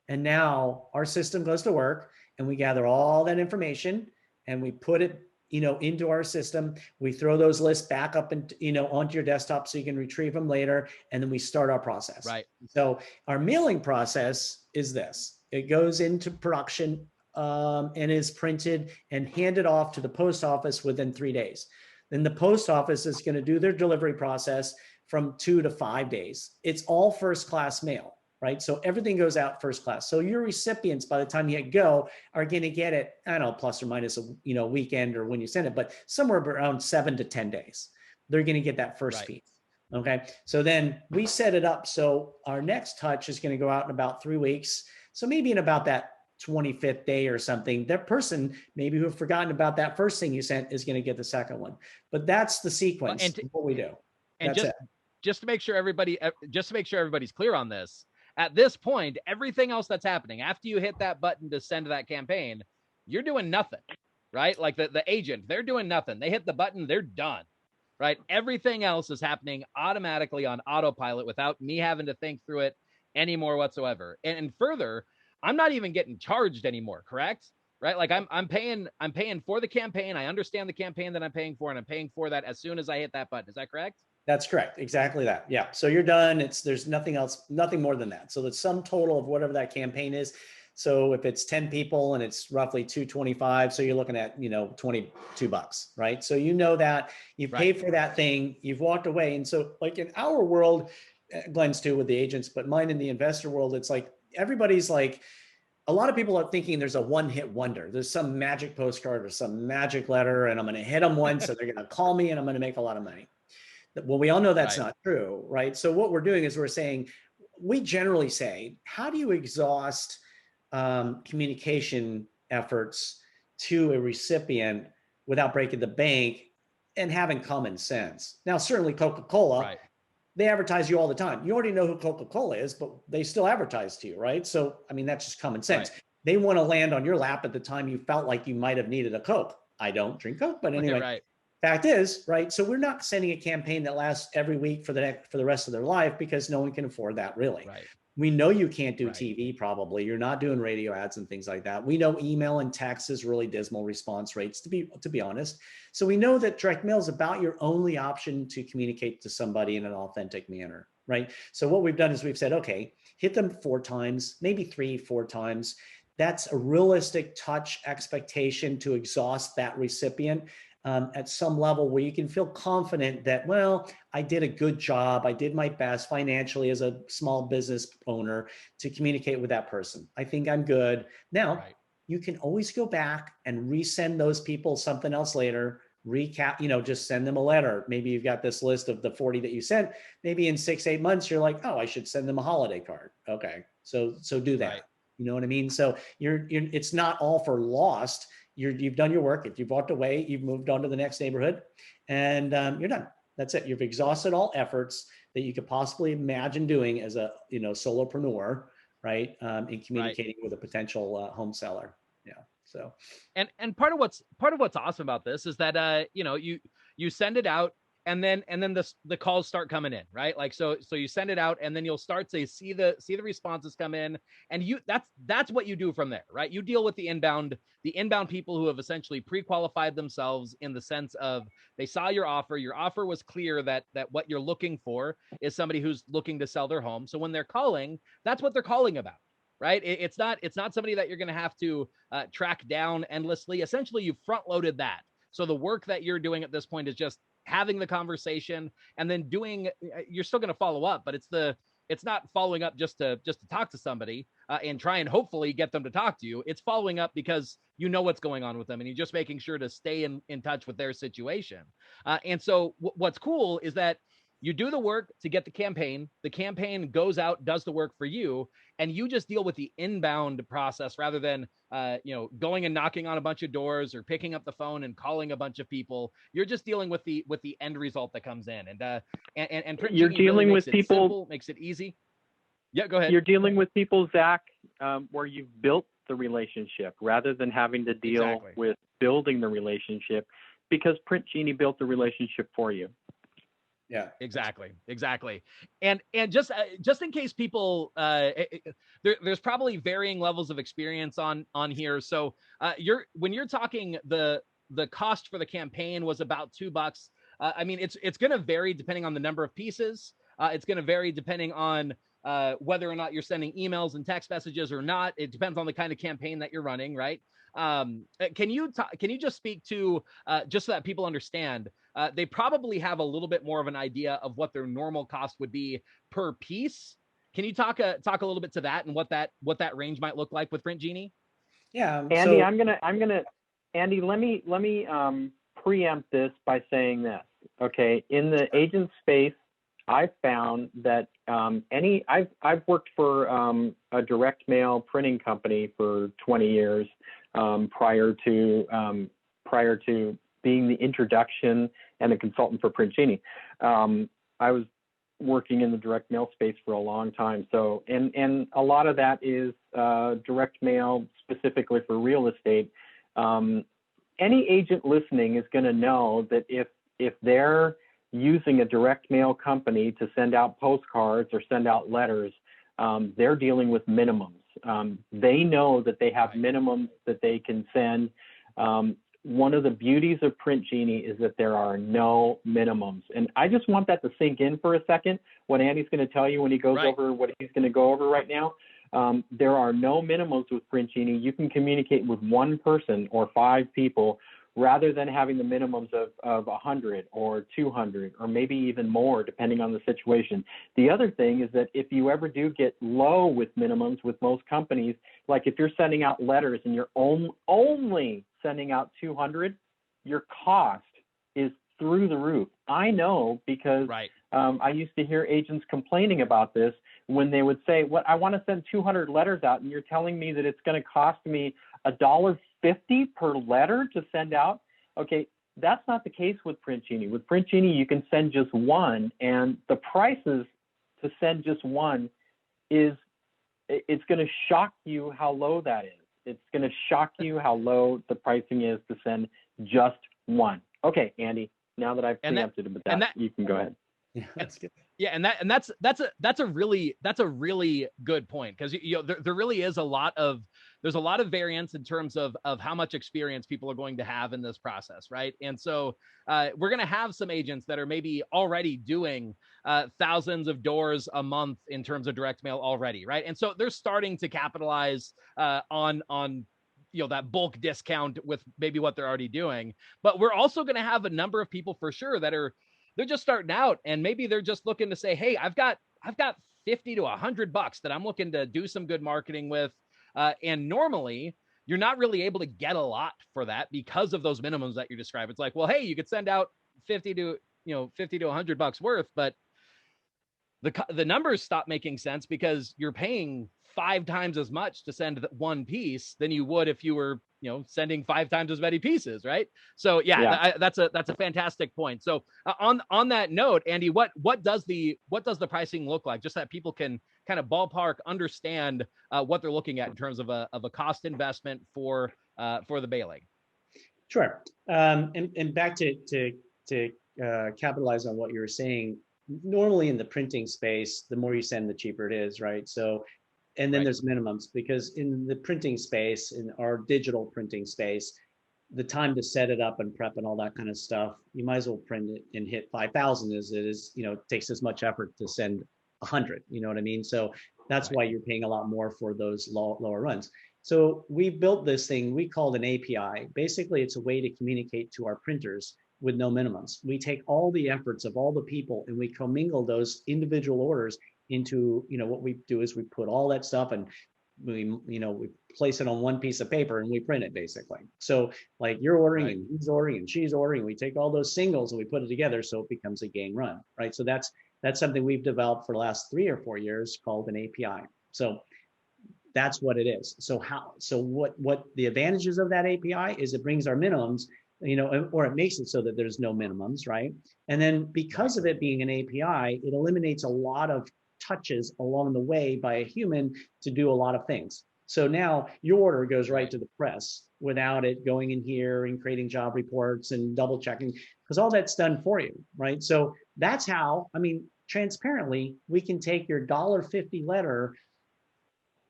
Speaker 1: And now our system goes to work and we gather all that information and we put it, into our system. We throw those lists back up and, onto your desktop so you can retrieve them later. And then we start our process. Right. So our mailing process is this. It goes into production and is printed and handed off to the post office within 3 days. Then the post office is going to do their delivery process from 2 to 5 days. It's all first class mail, right? So everything goes out first class. So your recipients, by the time you hit go, are going to get it, I don't know, plus or minus a weekend or when you send it, but somewhere around 7 to 10 days. They're going to get that first piece. Okay. So then we set it up. So our next touch is going to go out in about 3 weeks. So maybe in about that 25th day or something, that person maybe who have forgotten about that first thing you sent is going to get the second one. But that's the sequence of what we do.
Speaker 2: And
Speaker 1: That's
Speaker 2: just to make sure everybody's clear on this, at this point, everything else that's happening after you hit that button to send that campaign, you're doing nothing, right? Like the agent, they're doing nothing. They hit the button, they're done, right? Everything else is happening automatically on autopilot without me having to think through it anymore whatsoever. And further, I'm not even getting charged anymore, correct? Right? Like I'm paying for the campaign. I understand the campaign that I'm paying for, and I'm paying for that as soon as I hit that button. Is that correct?
Speaker 1: That's correct. Exactly that. Yeah. So you're done. There's nothing else, nothing more than that. So the sum total of whatever that campaign is. So if it's 10 people and it's roughly 225, so you're looking at, $22, right? So you know that you've paid for that thing, you've walked away. And so like in our world, Glenn's too with the agents, but mine in the investor world, it's like everybody's like, a lot of people are thinking there's a one-hit wonder. There's some magic postcard or some magic letter, and I'm going to hit them once, so they're going to call me and I'm going to make a lot of money. Well, we all know that's not true, right? So what we're doing is we're saying, we generally say, how do you exhaust communication efforts to a recipient without breaking the bank and having common sense? Now, certainly Coca-Cola, they advertise you all the time. You already know who Coca-Cola is, but they still advertise to you, right? So, I mean, that's just common sense. They want to land on your lap at the time you felt like you might have needed a Coke. I don't drink Coke, but anyway. Fact is, right? So we're not sending a campaign that lasts every week for the rest of their life, because no one can afford that, really. We know you can't do TV, probably. You're not doing radio ads and things like that. We know email and text is really dismal response rates, to be honest. So we know that direct mail is about your only option to communicate to somebody in an authentic manner, right? So what we've done is we've said, okay, hit them 4 times, maybe 3-4 times. That's a realistic touch expectation to exhaust that recipient at some level where you can feel confident that, well, I did a good job. I did my best financially as a small business owner to communicate with that person. I think I'm good. Now, you can always go back and resend those people something else later, recap, just send them a letter. Maybe you've got this list of the 40 that you sent. Maybe in 6-8 months, you're like, oh, I should send them a holiday card. Okay. So do that. You know what I mean? So it's not all for lost. You've done your work. If you've walked away, you've moved on to the next neighborhood, and you're done. That's it. You've exhausted all efforts that you could possibly imagine doing as a solopreneur, right? In communicating with a potential home seller. Yeah. So
Speaker 2: and part of what's awesome about this is that you send it out, and then the calls start coming in, right? Like so you send it out, and then you'll start to see the responses come in, and that's what you do from there, right? You deal with the inbound people who have essentially pre-qualified themselves in the sense of they saw your offer was clear that what you're looking for is somebody who's looking to sell their home. So when they're calling, that's what they're calling about, right? It's not somebody that you're going to have to track down endlessly. Essentially, you've front loaded that. So the work that you're doing at this point is just having the conversation, and then you're still going to follow up, but it's not following up just to talk to somebody and try and hopefully get them to talk to you. It's following up because you know what's going on with them, and you're just making sure to stay in touch with their situation. And so what's cool is that you do the work to get the campaign goes out, does the work for you, and you just deal with the inbound process rather than going and knocking on a bunch of doors or picking up the phone and calling a bunch of people. You're just dealing with the end result that comes in, and Print
Speaker 3: you're
Speaker 2: Genie
Speaker 3: dealing
Speaker 2: really
Speaker 3: with people.
Speaker 2: Simple, makes it easy. Yeah, go ahead.
Speaker 3: You're dealing with people, Zach, where you've built the relationship rather than having to deal with building the relationship, because Print Genie built the relationship for you.
Speaker 2: Yeah, exactly. And just in case people, there's probably varying levels of experience on here. So when you're talking the cost for the campaign was about $2. I mean, it's going to vary depending on the number of pieces. It's going to vary depending on whether or not you're sending emails and text messages or not. It depends on the kind of campaign that you're running, right? Can you just speak to just so that people understand? They probably have a little bit more of an idea of what their normal cost would be per piece. Can you talk a little bit to that and what that range might look like with Print Genie?
Speaker 1: Yeah,
Speaker 3: Andy, Andy, let me preempt this by saying this. Okay, in the agent space, I found that I've worked for a direct mail printing company for 20 years prior to being the introduction and a consultant for Print Genie. I was working in the direct mail space for a long time. So, and a lot of that is direct mail specifically for real estate. Any agent listening is going to know that if they're using a direct mail company to send out postcards or send out letters, they're dealing with minimums. They know that they have minimums that they can send. One of the beauties of Print Genie is that there are no minimums. And I just want that to sink in for a second, what Andy's going to tell you when he goes over what he's going to go over right now. There are no minimums with Print Genie. You can communicate with one person or 5 people rather than having the minimums of 100 or 200 or maybe even more, depending on the situation. The other thing is that if you ever do get low with minimums with most companies, like if you're sending out letters and you're only sending out 200, your cost is through the roof. I know because I used to hear agents complaining about this when they would say, "What, I want to send 200 letters out, and you're telling me that it's going to cost me $1.50 per letter to send out." Okay, that's not the case with Print Genie. With Print Genie, you can send just one, and the prices to send just one it's going to shock you how low that is. It's going to shock you how low the pricing is to send just one. Okay, Andy, now that I've preempted with that, you can go ahead.
Speaker 1: Yeah, that's good.
Speaker 2: Yeah, and that's a really good point, because there really is a lot of variance in terms of how much experience people are going to have in this process, right? And so we're going to have some agents that are maybe already doing thousands of doors a month in terms of direct mail already, right? And so they're starting to capitalize on that bulk discount with maybe what they're already doing. But we're also going to have a number of people for sure that they're just starting out, and maybe they're just looking to say, hey, I've got $50 to $100 that I'm looking to do some good marketing with. And normally you're not really able to get a lot for that because of those minimums that you describe. It's like, well, hey, you could send out $50 to $100 worth, but the numbers stop making sense because you're paying 5 times as much to send one piece than you would if you were sending 5 times as many pieces, right? So that's a fantastic point. So on that note, Andy, what does the pricing look like, just so that people can kind of ballpark understand what they're looking at in terms of a cost investment for the mailing?
Speaker 1: Sure. And back to capitalize on what you were saying. Normally in the printing space, the more you send, the cheaper it is, right? So, and then there's minimums, because in the printing space, in our digital printing space, the time to set it up and prep and all that kind of stuff, you might as well print it and hit 5,000 as it is, it takes as much effort to send 100, you know what I mean? So that's why you're paying a lot more for those lower runs. So we built this thing we called an API. Basically, it's a way to communicate to our printers with no minimums. We take all the efforts of all the people and we commingle those individual orders into, what we do is we put all that stuff and we place it on one piece of paper and we print it basically. So like you're ordering and he's ordering and she's ordering, we take all those singles and we put it together so it becomes a gang run, right? So that's something we've developed for the last 3 or 4 years called an API. So that's what it is. So what the advantages of that API is, it brings our minimums, or it makes it so that there's no minimums, right? And then because of it being an API, it eliminates a lot of touches along the way by a human to do a lot of things. So now your order goes right to the press without it going in here and creating job reports and double checking, because all that's done for you, right? So that's how, transparently, we can take your $1.50 letter,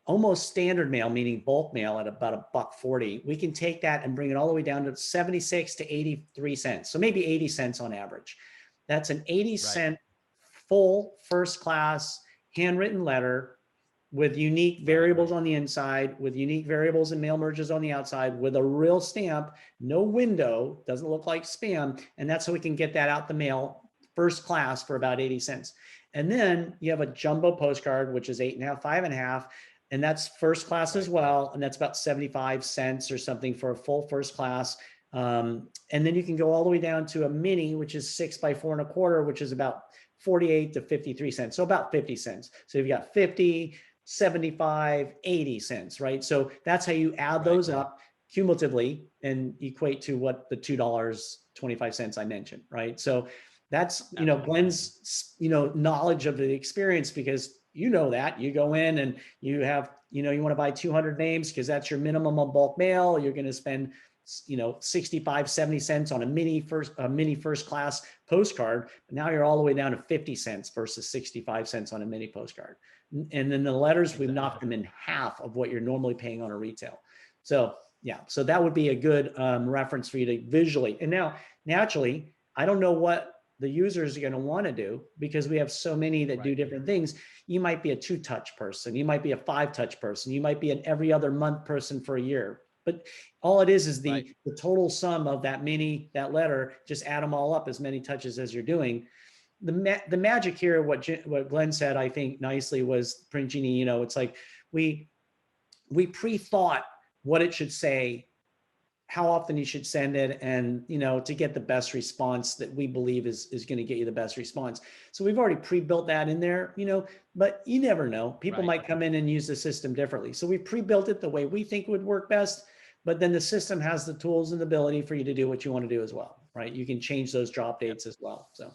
Speaker 1: almost standard mail, meaning bulk mail at about $1.40. We can take that and bring it all the way down to 76 to 83 cents. So maybe 80 cents on average. That's an 80-cent full first class handwritten letter with unique variables on the inside, with unique variables and mail merges on the outside, with a real stamp, no window, doesn't look like spam. And that's how we can get that out the mail first class for about 80 cents. And then you have a jumbo postcard, which is 8.5, 5.5. And that's first class as well. And that's about 75 cents or something for a full first class. And then you can go all the way down to a mini, which is 6 by 4 1/4, which is about 48 to 53 cents. So about 50 cents. So you've got 50, 75, 80 cents, right? So that's how you add those up cumulatively and equate to what the $2.25 I mentioned, right? So that's, Glenn's, knowledge of the experience, because that you go in and you have, you want to buy 200 names because that's your minimum on bulk mail. You're going to spend 65, 70 cents on a mini first class postcard. But now you're all the way down to 50 cents versus 65 cents on a mini postcard. And then the letters, we've knocked them in half of what you're normally paying on a retail. So yeah, so that would be a good reference for you to visually. And now, naturally, I don't know what the users are going to want to do, because we have so many that do different things. You might be a 2-touch person. You might be a 5-touch person. You might be an every other month person for a year. But all it is the total sum of that letter, just add them all up, as many touches as you're doing. The magic here, what Glenn said, I think nicely, was Print Genie. It's like we pre-thought what it should say, how often you should send it, and to get the best response that we believe is going to get you the best response. So we've already pre-built that in there, but you never know. People might come in and use the system differently. So we pre-built it the way we think would work best, but then the system has the tools and the ability for you to do what you want to do as well, right? You can change those drop dates as well. So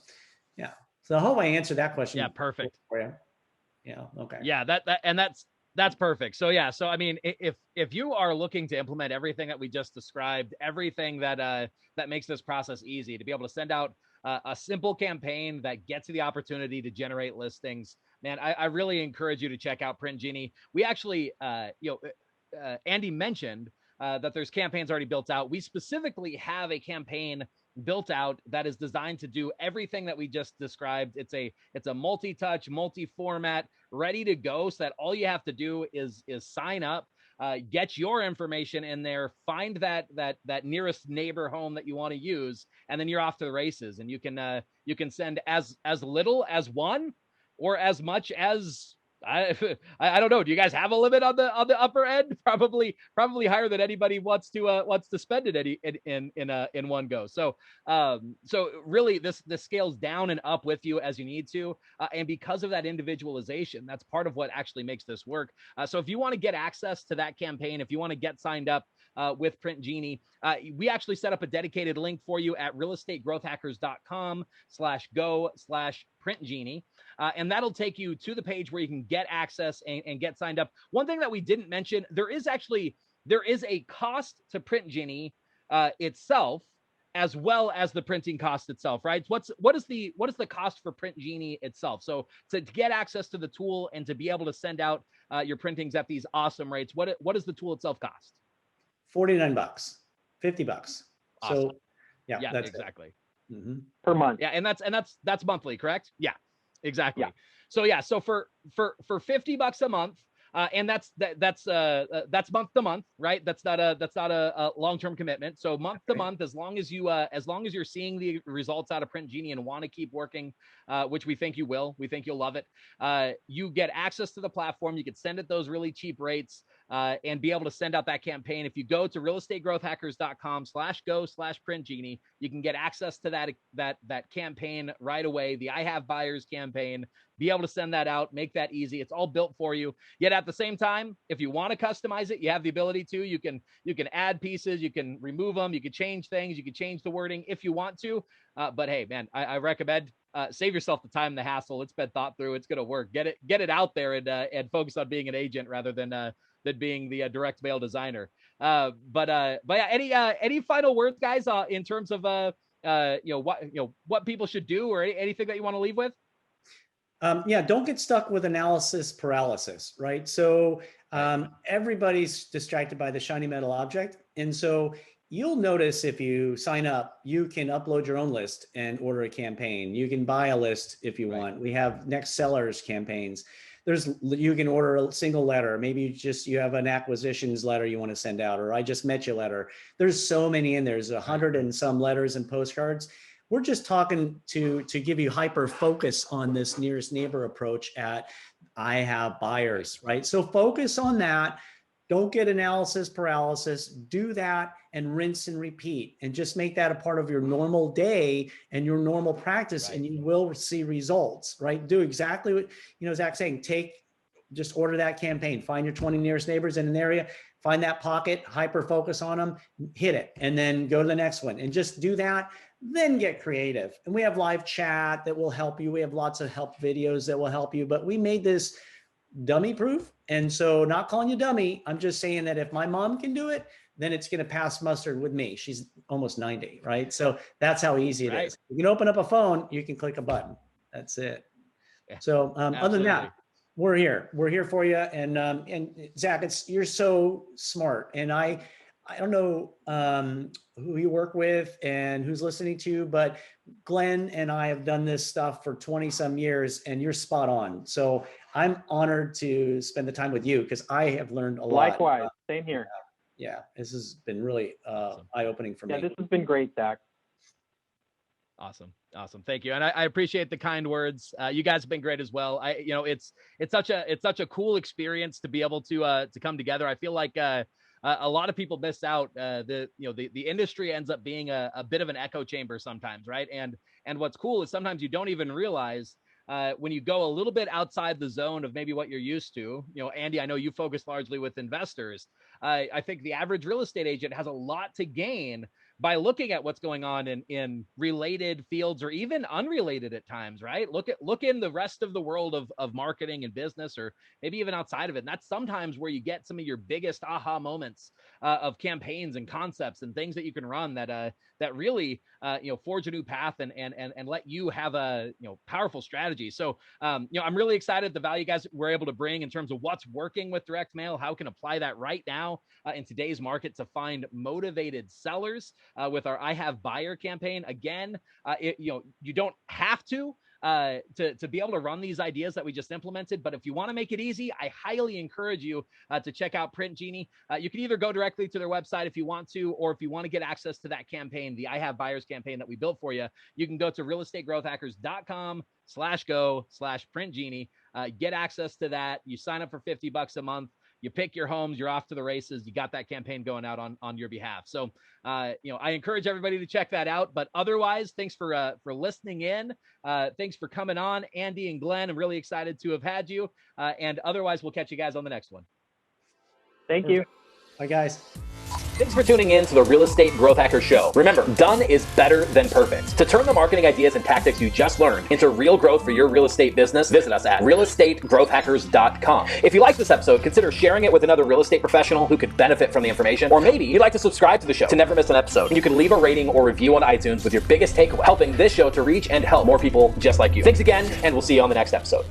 Speaker 1: yeah. So I hope I answered that question.
Speaker 2: Yeah, perfect.
Speaker 1: For you. Yeah. Okay.
Speaker 2: Yeah, that's perfect. So yeah, so I mean, if you are looking to implement everything that we just described, everything that makes this process easy, to be able to send out a simple campaign that gets you the opportunity to generate listings, man, I really encourage you to check out Print Genie. We actually, Andy mentioned that there's campaigns already built out. We specifically have a campaign built out that is designed to do everything that we just described. It's a multi-touch, multi-format, ready to go, so that all you have to do is sign up, get your information in there, find that nearest neighbor home that you want to use, and then you're off to the races. And you can send as little as one or as much as I don't know. Do you guys have a limit on the upper end? Probably higher than anybody wants to spend it in one go. So really this scales down and up with you as you need to, and because of that individualization, that's part of what actually makes this work. So if you want to get access to that campaign, if you want to get signed up with Print Genie, we actually set up a dedicated link for you at realestategrowthhackers.com/go/Print Genie. And that'll take you to the page where you can get access and get signed up. One thing that we didn't mention, there is a cost to Print Genie itself, as well as the printing cost itself, right? What is the cost for Print Genie itself? So to get access to the tool and to be able to send out your printings at these awesome rates, what does the tool itself cost?
Speaker 1: $49, $50.
Speaker 2: Awesome.
Speaker 1: So yeah, that's
Speaker 2: exactly.
Speaker 1: Mm-hmm.
Speaker 3: Per month.
Speaker 2: Yeah, and that's monthly, correct? Yeah, exactly.
Speaker 3: Yeah.
Speaker 2: So yeah, so for $50 a month, and that's month to month, right? That's not a long-term commitment. So month to month, as long as you're seeing the results out of Print Genie and want to keep working, which we think you will, we think you'll love it. You get access to the platform. You can send at those really cheap rates, and be able to send out that campaign. If you go to realestategrowthhackers.com/go/Print Genie, you can get access to that campaign right away. The I Have Buyers campaign. Be able to send that out, make that easy. It's all built for you. Yet at the same time, if you want to customize it, you have the ability to. You can add pieces, you can remove them, you can change things, you can change the wording if you want to. But hey, man, I recommend save yourself the time and the hassle. It's been thought through. It's going to work. Get it out there and focus on being an agent rather than being the direct mail designer. But yeah, any final words, guys, in terms of what people should do, or anything that you want to leave with?
Speaker 1: Yeah, don't get stuck with analysis paralysis, right? So everybody's distracted by the shiny metal object. And so you'll notice if you sign up, you can upload your own list and order a campaign. You can buy a list if you want. We have next sellers campaigns. You can order a single letter. Maybe you have an acquisitions letter you want to send out, or I just met you letter. There's so many in there. There's 100 and some letters and postcards. We're just talking to give you hyper focus on this nearest neighbor approach at I Have Buyers, right? So focus on that. Don't get analysis paralysis. Do that and rinse and repeat, and just make that a part of your normal day and your normal practice, and you will see results, right? Do exactly what, Zach's saying. Just order that campaign, find your 20 nearest neighbors in an area, find that pocket, hyper focus on them, hit it, and then go to the next one, and just do that. Then get creative. And we have live chat that will help you. We have lots of help videos that will help you, but we made this dummy proof. And so, not calling you dummy, I'm just saying that if my mom can do it, then it's going to pass mustard with me. She's almost 90, right? So that's how easy it is. You can open up a phone, you can click a button. That's it. So other than that, we're here. We're here for you. And Zach, you're so smart. And I don't know who you work with and who's listening to you, but Glenn and I have done this stuff for 20 some years, and you're spot on. So I'm honored to spend the time with you, because I have learned a lot.
Speaker 3: Likewise, same here.
Speaker 1: Yeah, this has been really eye-opening for me.
Speaker 3: Yeah, this has been great, Zach.
Speaker 2: Awesome. Thank you. And I appreciate the kind words. You guys have been great as well. It's such a cool experience to be able to come together. I feel like a lot of people miss out. The industry ends up being a bit of an echo chamber sometimes, right? And what's cool is sometimes you don't even realize when you go a little bit outside the zone of maybe what you're used to. Andy, I know you focus largely with investors. I think the average real estate agent has a lot to gain by looking at what's going on in related fields, or even unrelated at times, right? Look in the rest of the world of marketing and business, or maybe even outside of it. And that's sometimes where you get some of your biggest aha moments of campaigns and concepts and things that you can run that really forge a new path and let you have a powerful strategy. So I'm really excited the value you guys were able to bring in terms of what's working with direct mail, how we can apply that right now in today's market to find motivated sellers with our I Have Buyer campaign. Again, you don't have to be able to run these ideas that we just implemented, but if you want to make it easy, I highly encourage you to check out Print Genie. You can either go directly to their website if you want to, or if you want to get access to that campaign, the I Have Buyers campaign that we built for you, you can go to realestategrowthhackers.com/go/Print Genie. Get access to that. You sign up for $50 a month. You pick your homes, you're off to the races. You got that campaign going out on your behalf. So, I encourage everybody to check that out. But otherwise, thanks for listening in. Thanks for coming on, Andy and Glenn. I'm really excited to have had you. And otherwise, we'll catch you guys on the next one.
Speaker 3: Thank you.
Speaker 1: Bye, guys.
Speaker 5: Thanks for tuning in to the Real Estate Growth Hacker Show. Remember, done is better than perfect. To turn the marketing ideas and tactics you just learned into real growth for your real estate business, visit us at realestategrowthhackers.com. If you like this episode, consider sharing it with another real estate professional who could benefit from the information. Or maybe you'd like to subscribe to the show to never miss an episode. And you can leave a rating or review on iTunes with your biggest takeaway, helping this show to reach and help more people just like you. Thanks again, and we'll see you on the next episode.